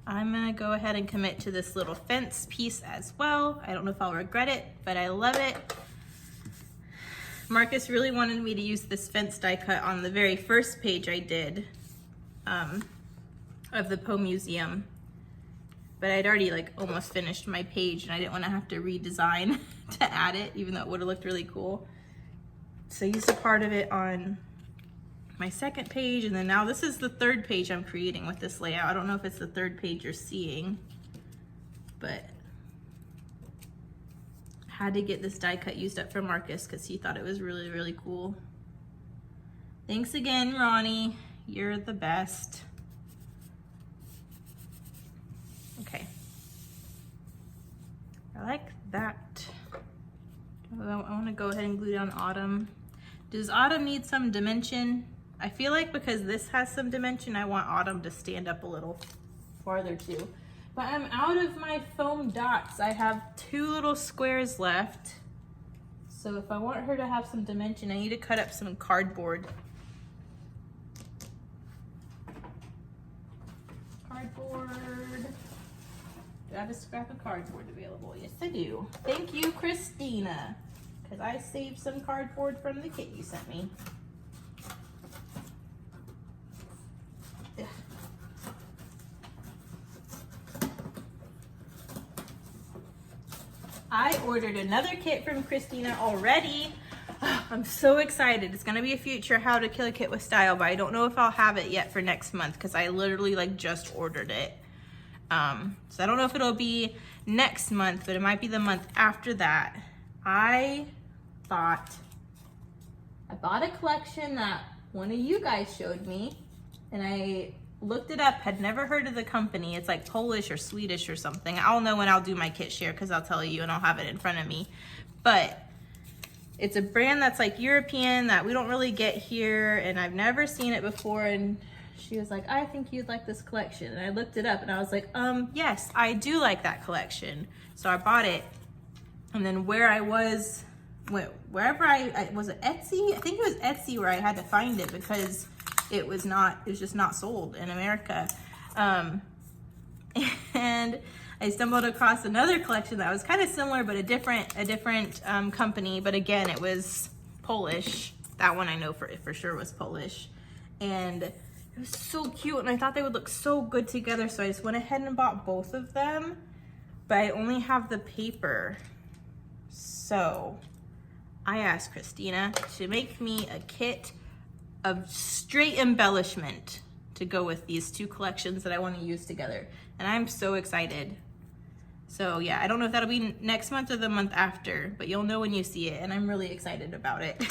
Speaker 1: I'm gonna go ahead and commit to this little fence piece as well. I don't know if I'll regret it, but I love it. Marcus really wanted me to use this fence die cut on the very first page I did of the Poe Museum. But I'd already like almost finished my page and I didn't want to have to redesign to add it, even though it would have looked really cool. So I used a part of it on my second page, and then now this is the third page I'm creating with this layout. I don't know if it's the third page you're seeing, but I had to get this die cut used up for Marcus because he thought it was really, really cool. Thanks again, Ronnie. You're the best. Okay. I like that. I want to go ahead and glue down Autumn. Does Autumn need some dimension? I feel like because this has some dimension, I want Autumn to stand up a little farther too. But I'm out of my foam dots. I have 2 little squares left. So if I want her to have some dimension, I need to cut up some cardboard. Cardboard. Do I have a scrap of cardboard available? Yes, I do. Thank you, Christina, because I saved some cardboard from the kit you sent me. I ordered another kit from Christina already. I'm so excited. It's gonna be a future How to Kill a Kit with Style, but I don't know if I'll have it yet for next month because I literally like just ordered it. So I don't know if it'll be next month, but it might be the month after that. I bought a collection that one of you guys showed me, and I looked it up, had never heard of the company. It's like Polish or Swedish or something. I'll know when I'll do my kit share because I'll tell you and I'll have it in front of me. But it's a brand that's like European that we don't really get here, and I've never seen it before. And she was like, I think you'd like this collection. And I looked it up and I was like, yes, I do like that collection. So I bought it. And then where I was, wherever I was it Etsy? I think it was Etsy where I had to find it because it was just not sold in America. And I stumbled across another collection that was kind of similar, but a different company. But again, it was Polish. That one I know for sure was Polish. And it was so cute, and I thought they would look so good together. So I just went ahead and bought both of them, but I only have the paper. So I asked Christina to make me a kit of straight embellishment to go with these 2 collections that I want to use together. And I'm so excited. So yeah, I don't know if that'll be next month or the month after, but you'll know when you see it, and I'm really excited about it.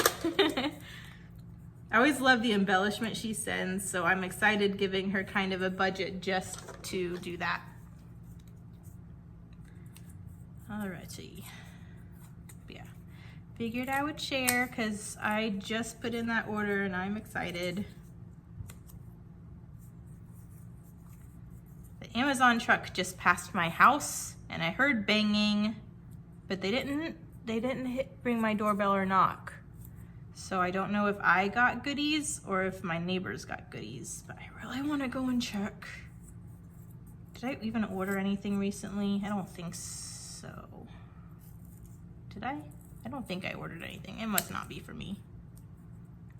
Speaker 1: I always love the embellishment she sends, so I'm excited giving her kind of a budget just to do that. Alrighty. Yeah, figured I would share because I just put in that order and I'm excited. The Amazon truck just passed my house and I heard banging but they didn't ring my doorbell or knock. So I don't know if I got goodies or if my neighbors got goodies, but I really want to go and check. Did I even order anything recently? I don't think so. Did I? I don't think I ordered anything. It must not be for me.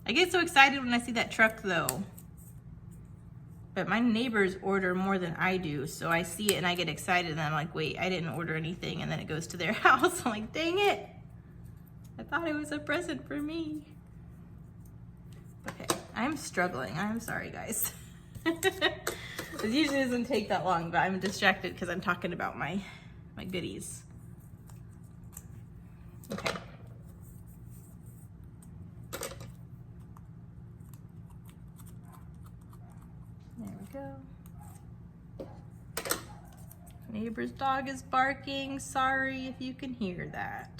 Speaker 1: I get so excited when I see that truck though. But my neighbors order more than I do, so I see it and I get excited and I'm like, wait, I didn't order anything, and then it goes to their house. I'm like, dang it. I thought it was a present for me. Okay, I'm struggling. I'm sorry, guys. It usually doesn't take that long, but I'm distracted because I'm talking about my goodies. Okay. There we go. Neighbor's dog is barking. Sorry if you can hear that.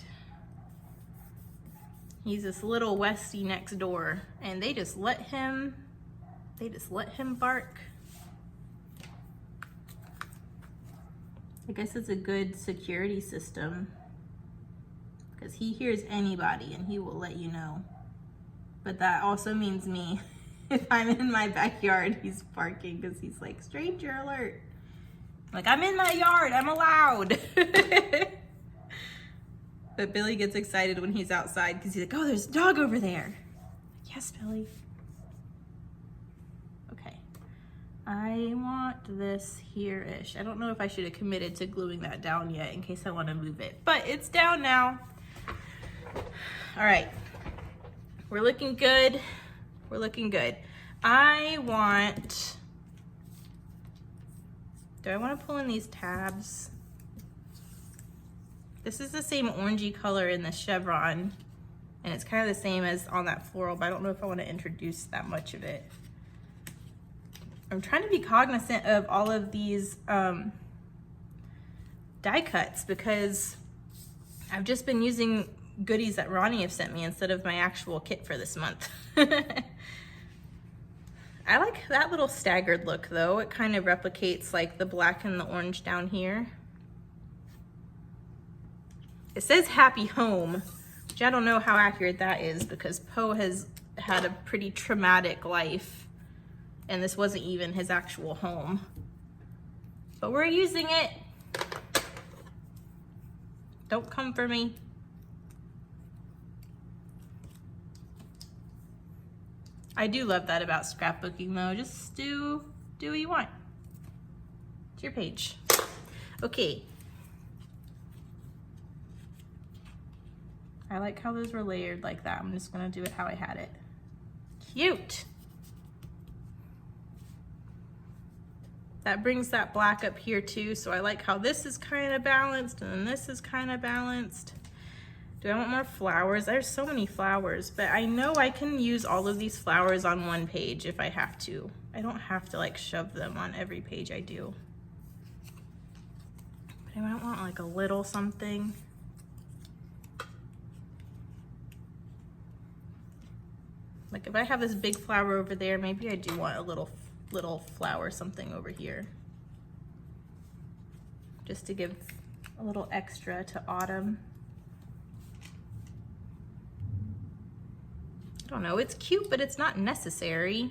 Speaker 1: He's this little Westie next door, and they just let him bark. I guess it's a good security system because he hears anybody and he will let you know. But that also means me. If I'm in my backyard, he's barking because he's like, stranger alert. Like, I'm in my yard, I'm allowed. But Billy gets excited when he's outside because he's like, oh, there's a dog over there. Yes, Billy. Okay. I want this here-ish. I don't know if I should have committed to gluing that down yet in case I want to move it, but it's down now. All right. We're looking good. We're looking good. Do I want to pull in these tabs? This is the same orangey color in the chevron, and it's kind of the same as on that floral, but I don't know if I want to introduce that much of it. I'm trying to be cognizant of all of these die cuts because I've just been using goodies that Ronnie have sent me instead of my actual kit for this month. I like that little staggered look though. It kind of replicates like the black and the orange down here. It says happy home, which I don't know how accurate that is because Poe has had a pretty traumatic life and this wasn't even his actual home. But we're using it. Don't come for me. I do love that about scrapbooking though. Just do what you want. It's your page. Okay. I like how those were layered like that. I'm just gonna do it how I had it. Cute. That brings that black up here too, so I like how this is kind of balanced and then this is kind of balanced. Do I want more flowers? There's so many flowers, but I know I can use all of these flowers on one page if I have to. I don't have to like shove them on every page I do. But I might want like a little something. Like if I have this big flower over there, maybe I do want a little flower something over here. Just to give a little extra to autumn. I don't know, it's cute, but it's not necessary.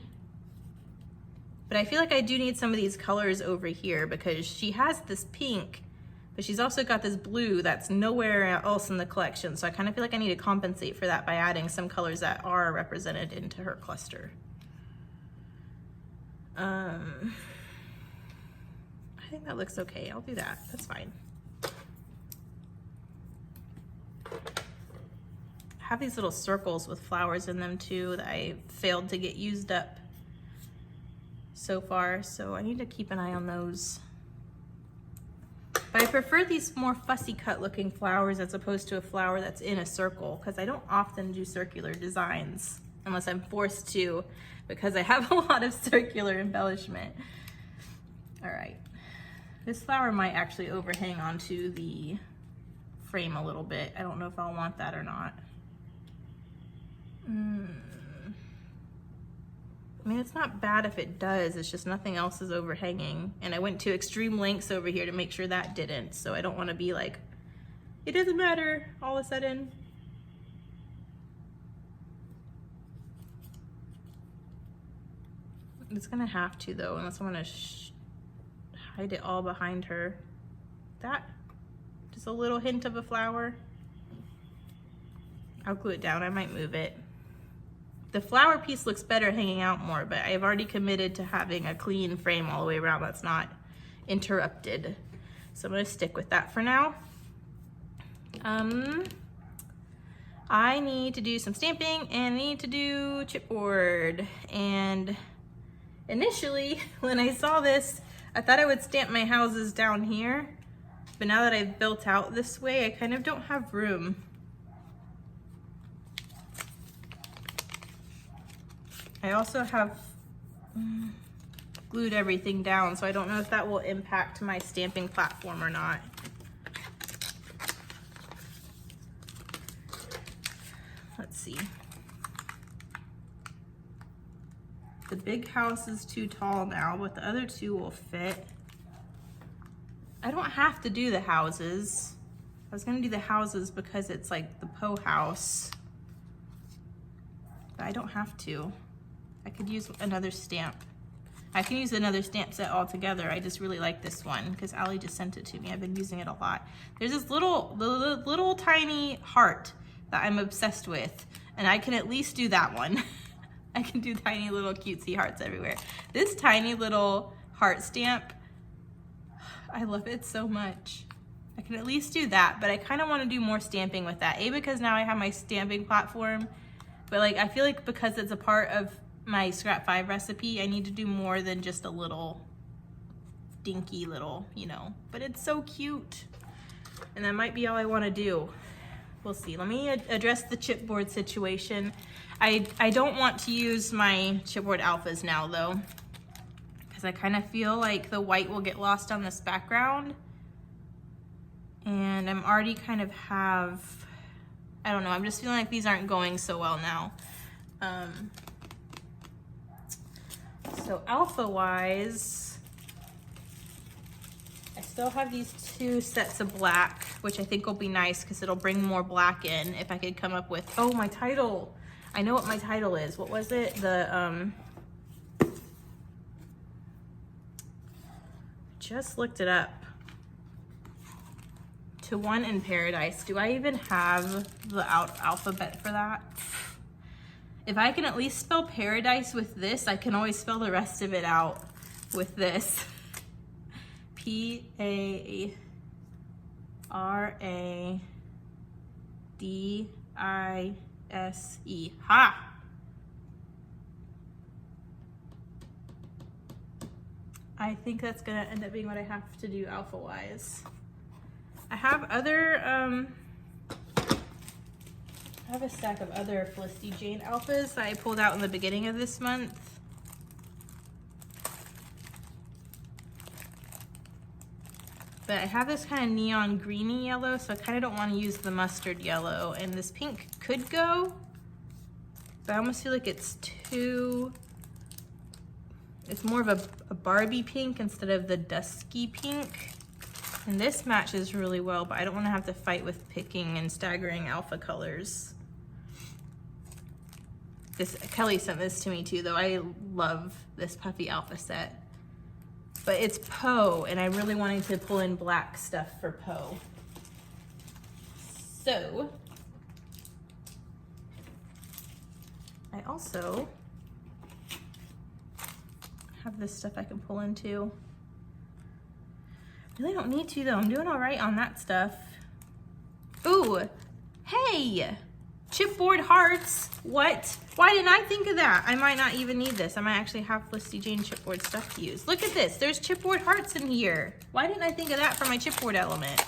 Speaker 1: But I feel like I do need some of these colors over here because she has this pink, but she's also got this blue that's nowhere else in the collection. So I kind of feel like I need to compensate for that by adding some colors that are represented into her cluster. I think that looks okay. I'll do that. That's fine. I have these little circles with flowers in them too that I failed to get used up so far, so I need to keep an eye on those. But I prefer these more fussy cut looking flowers as opposed to a flower that's in a circle because I don't often do circular designs unless I'm forced to because I have a lot of circular embellishment. All right, this flower might actually overhang onto the frame a little bit. I don't know if I'll want that or not. I mean, it's not bad if it does, it's just nothing else is overhanging. And I went to extreme lengths over here to make sure that didn't, so I don't want to be like It doesn't matter all of a sudden. It's gonna have to though, unless I'm gonna hide it all behind her. That, just a little hint of a flower. I'll glue it down, I might move it. The flower piece looks better hanging out more, but I've already committed to having a clean frame all the way around that's not interrupted. So I'm gonna stick with that for now. I need to do some stamping and I need to do chipboard. And initially, when I saw this, I thought I would stamp my houses down here, but now that I've built out this way, I kind of don't have room. I also have glued everything down, so I don't know if that will impact my stamping platform or not. Let's see. The big house is too tall now, but the other two will fit. I don't have to do the houses. I was gonna do the houses because it's like the Poe house, but I don't have to. I could use another stamp. I can use another stamp set altogether. I just really like this one because Allie just sent it to me. I've been using it a lot. There's this little tiny heart that I'm obsessed with, and I can at least do that one. I can do tiny little cutesy hearts everywhere. This tiny little heart stamp, I love it so much. I can at least do that, but I kind of want to do more stamping with that. A, because now I have my stamping platform, but like I feel like because it's a part of my Scrap 5 recipe, I need to do more than just a little dinky little, you know, but it's so cute. And that might be all I want to do. We'll see. Let me address the chipboard situation. I don't want to use my chipboard alphas now though, because I kind of feel like the white will get lost on this background. And I'm already kind of have, I don't know, I'm just feeling like these aren't going so well now. So alpha wise, I still have these two sets of black, which I think will be nice because it'll bring more black in if I could come up with, oh, my title. I know what my title is. What was it? Just looked it up. To One in Paradise. Do I even have the alphabet for that? If I can at least spell paradise with this, I can always spell the rest of it out with this. P-A-R-A-D-I-S-E. Ha! I think that's gonna end up being what I have to do alpha-wise. I have other, I have a stack of other Felicity Jane alphas that I pulled out in the beginning of this month. But I have this kind of neon greeny yellow, so I kind of don't want to use the mustard yellow. And this pink could go, but I almost feel like it's too, it's more of a Barbie pink instead of the dusky pink. And this matches really well, but I don't want to have to fight with picking and staggering alpha colors. Kelly sent this to me too, though. I love this puffy alpha set. But it's Poe, and I really wanted to pull in black stuff for Poe. So, I also have this stuff I can pull into. Really don't need to though, I'm doing all right on that stuff. Ooh, hey, chipboard hearts. What? Why didn't I think of that? I might not even need this. I might actually have Felicity Jane chipboard stuff to use. Look at this, there's chipboard hearts in here. Why didn't I think of that for my chipboard element?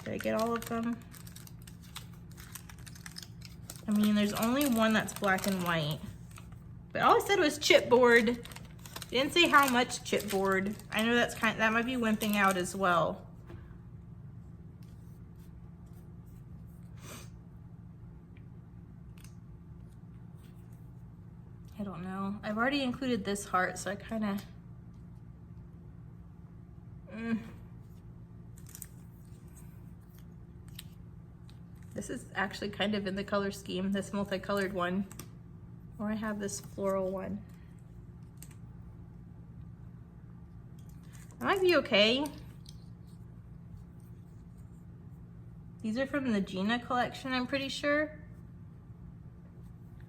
Speaker 1: Did I get all of them? I mean, there's only one that's black and white. But all I said was chipboard. Didn't say how much chipboard. I know that might be wimping out as well. I don't know. I've already included this heart, so I kind of, This is actually kind of in the color scheme, this multicolored one. Or I have this floral one. That might be okay. These are from the Gina collection, I'm pretty sure.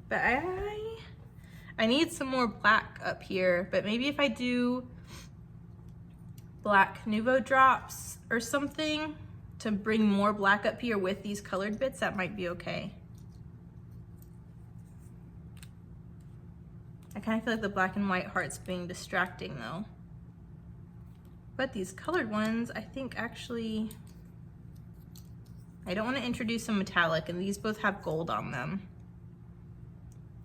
Speaker 1: But I need some more black up here, but maybe if I do black Nouveau drops or something to bring more black up here with these colored bits, that might be okay. I kind of feel like the black and white heart's being distracting though. But these colored ones, I think actually, I don't want to introduce some metallic, and these both have gold on them.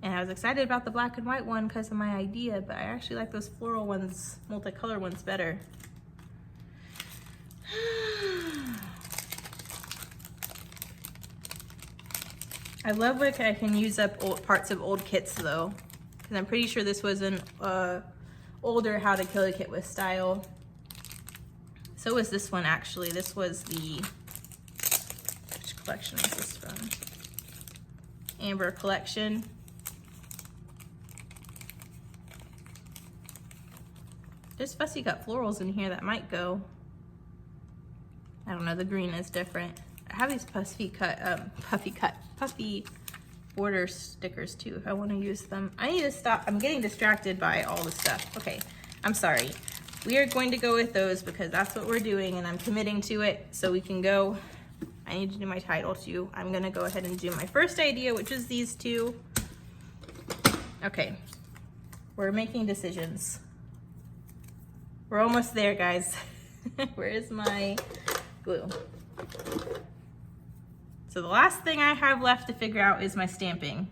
Speaker 1: And I was excited about the black and white one because of my idea, but I actually like those floral ones, multicolor ones better. I love when I can use up old parts of old kits though, because I'm pretty sure this was an older How to Kill a Kit with Style. So was this one actually. This was the, which collection is this from? Amber collection. There's fussy cut florals in here that might go. I don't know, the green is different. I have these puffy border stickers too if I want to use them. I need to stop, I'm getting distracted by all the stuff. Okay, I'm sorry. We are going to go with those because that's what we're doing and I'm committing to it, so we can go. I need to do my title too. I'm gonna go ahead and do my first idea, which is these two. Okay, we're making decisions. We're almost there, guys. Where is my glue? So the last thing I have left to figure out is my stamping.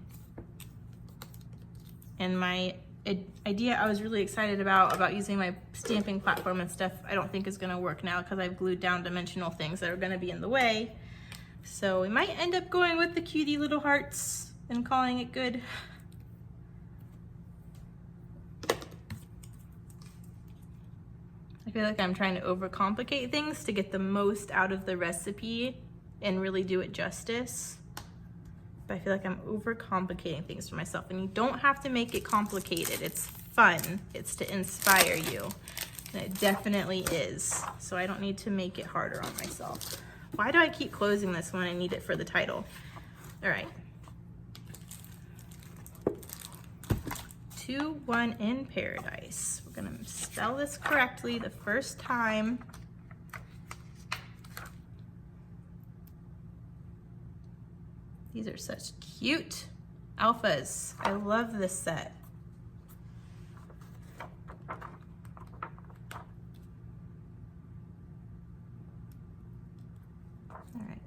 Speaker 1: And my idea I was really excited about using my stamping platform and stuff, I don't think is gonna work now because I've glued down dimensional things that are gonna be in the way. So we might end up going with the cutie little hearts and calling it good. I feel like I'm trying to overcomplicate things to get the most out of the recipe and really do it justice. But I feel like I'm overcomplicating things for myself, and you don't have to make it complicated. It's fun. It's to inspire you. And it definitely is. So I don't need to make it harder on myself. Why do I keep closing this when I need it for the title? All right. 2, 1 in paradise. We're gonna spell this correctly the first time. These are such cute alphas. I love this set. All right.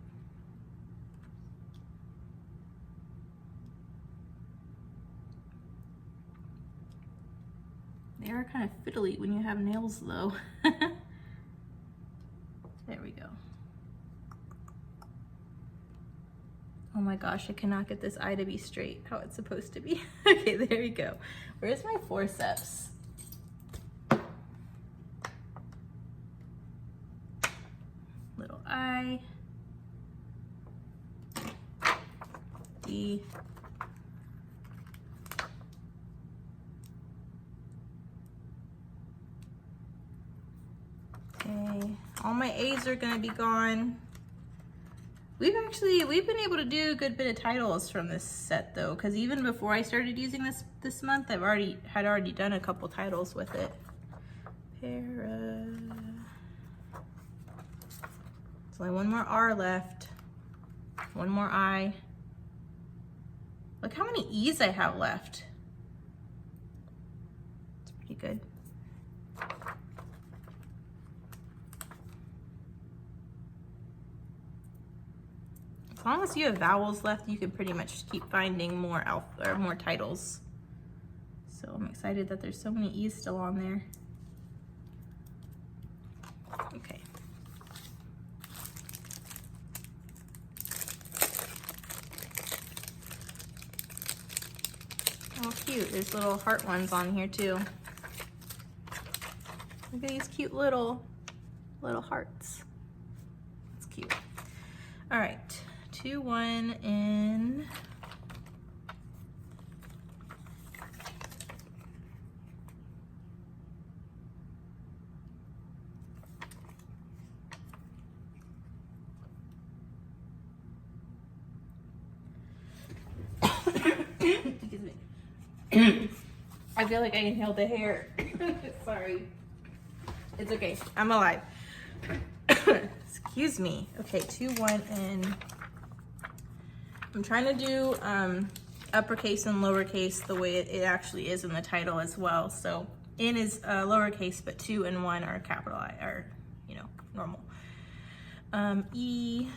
Speaker 1: They are kind of fiddly when you have nails though. There we go. Oh my gosh, I cannot get this eye to be straight how it's supposed to be. Okay, there we go. Where's my forceps? Little eye. D. Okay, all my A's are gonna be gone. We've been able to do a good bit of titles from this set though, because even before I started using this month, I've already done a couple titles with it. There's only one more R left. One more I. Look how many E's I have left. It's pretty good. As long as you have vowels left, you can pretty much keep finding more more titles. So I'm excited that there's so many E's still on there. Okay. Oh, cute. There's little heart ones on here too. Look at these cute little little hearts. It's cute. All right, 2-1 in excuse me. I feel like I inhaled the hair. Sorry. It's okay. I'm alive. Excuse me. Okay, 2-1 in. I'm trying to do uppercase and lowercase the way it actually is in the title as well. So in is lowercase, but 2 and 1 are capital I, are, you know, normal. E.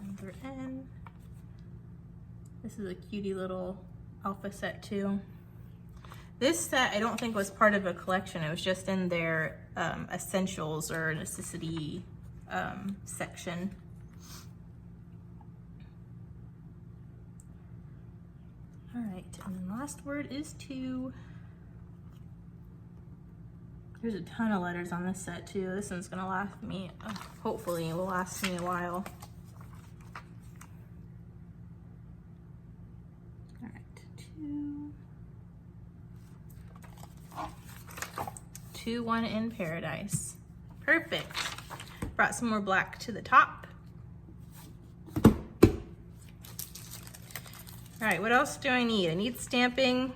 Speaker 1: Number N. This is a cutie little alpha set too. This set I don't think was part of a collection. It was just in their essentials or necessity section. All right, and then last word is 2. There's a ton of letters on this set too. This one's gonna last me, hopefully it will last me a while. All right, 2. 2-1 in paradise. Perfect. Brought some more black to the top. All right, what else do I need? I need stamping,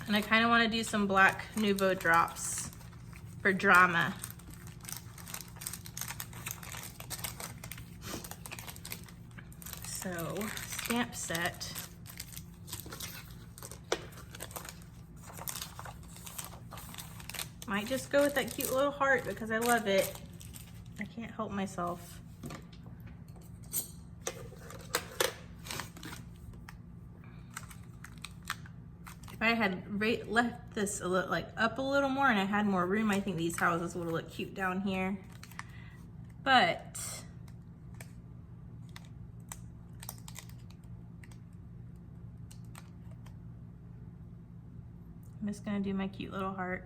Speaker 1: and I kind of want to do some black Nouveau drops for drama. So, stamp set. Might just go with that cute little heart because I love it. I can't help myself. If I had left this a little, like up a little more and I had more room, I think these houses would have looked cute down here. But I'm just gonna do my cute little heart.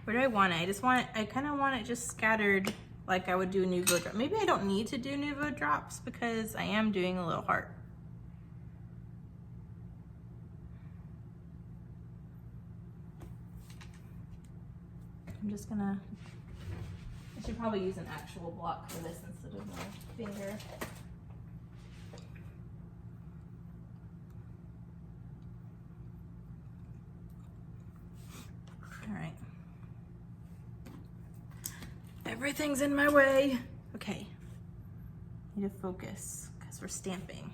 Speaker 1: Where do I want it? I kind of want it just scattered like I would do a Nouveau drop. Maybe I don't need to do Nouveau drops because I am doing a little heart. I'm just gonna, I should probably use an actual block for this instead of my finger. All right. Everything's in my way. Okay, need to focus because we're stamping.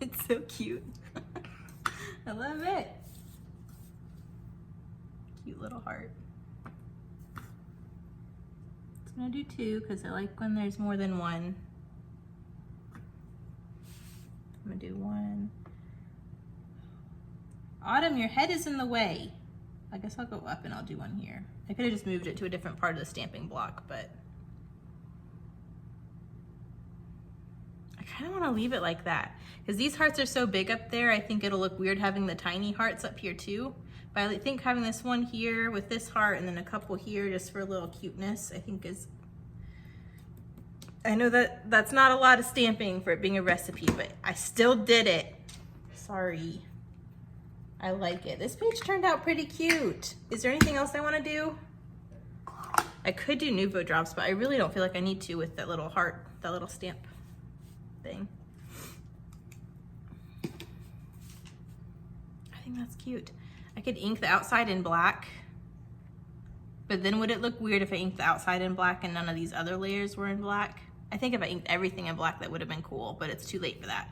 Speaker 1: It's so cute. I love it. Cute little heart. It's gonna do 2 because I like when there's more than one. I'm gonna do 1. Autumn, your head is in the way. I guess I'll go up and I'll do 1 here. I could have just moved it to a different part of the stamping block, but I kind of want to leave it like that because these hearts are so big up there. I think it'll look weird having the tiny hearts up here too. But I think having this one here with this heart and then a couple here just for a little cuteness, I think is, I know that that's not a lot of stamping for it being a recipe, but I still did it. Sorry. I like it. This page turned out pretty cute. Is there anything else I want to do? I could do Nouveau drops, but I really don't feel like I need to with that little heart, that little stamp thing. I think that's cute. I could ink the outside in black, but then would it look weird if I inked the outside in black and none of these other layers were in black? I think if I inked everything in black, that would have been cool, but it's too late for that.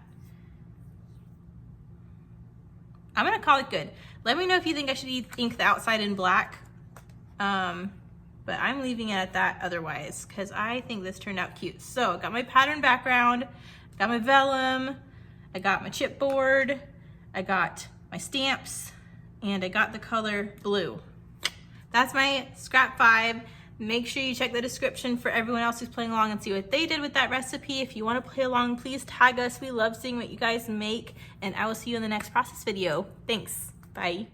Speaker 1: I'm gonna call it good. Let me know if you think I should ink the outside in black, but I'm leaving it at that otherwise, because I think this turned out cute. So I got my pattern background, got my vellum, I got my chipboard, I got my stamps, and I got the color blue. That's my scrap 5. Make sure you check the description for everyone else who's playing along and see what they did with that recipe. If you want to play along, please tag us. We love seeing what you guys make, and I will see you in the next process video. Thanks. Bye.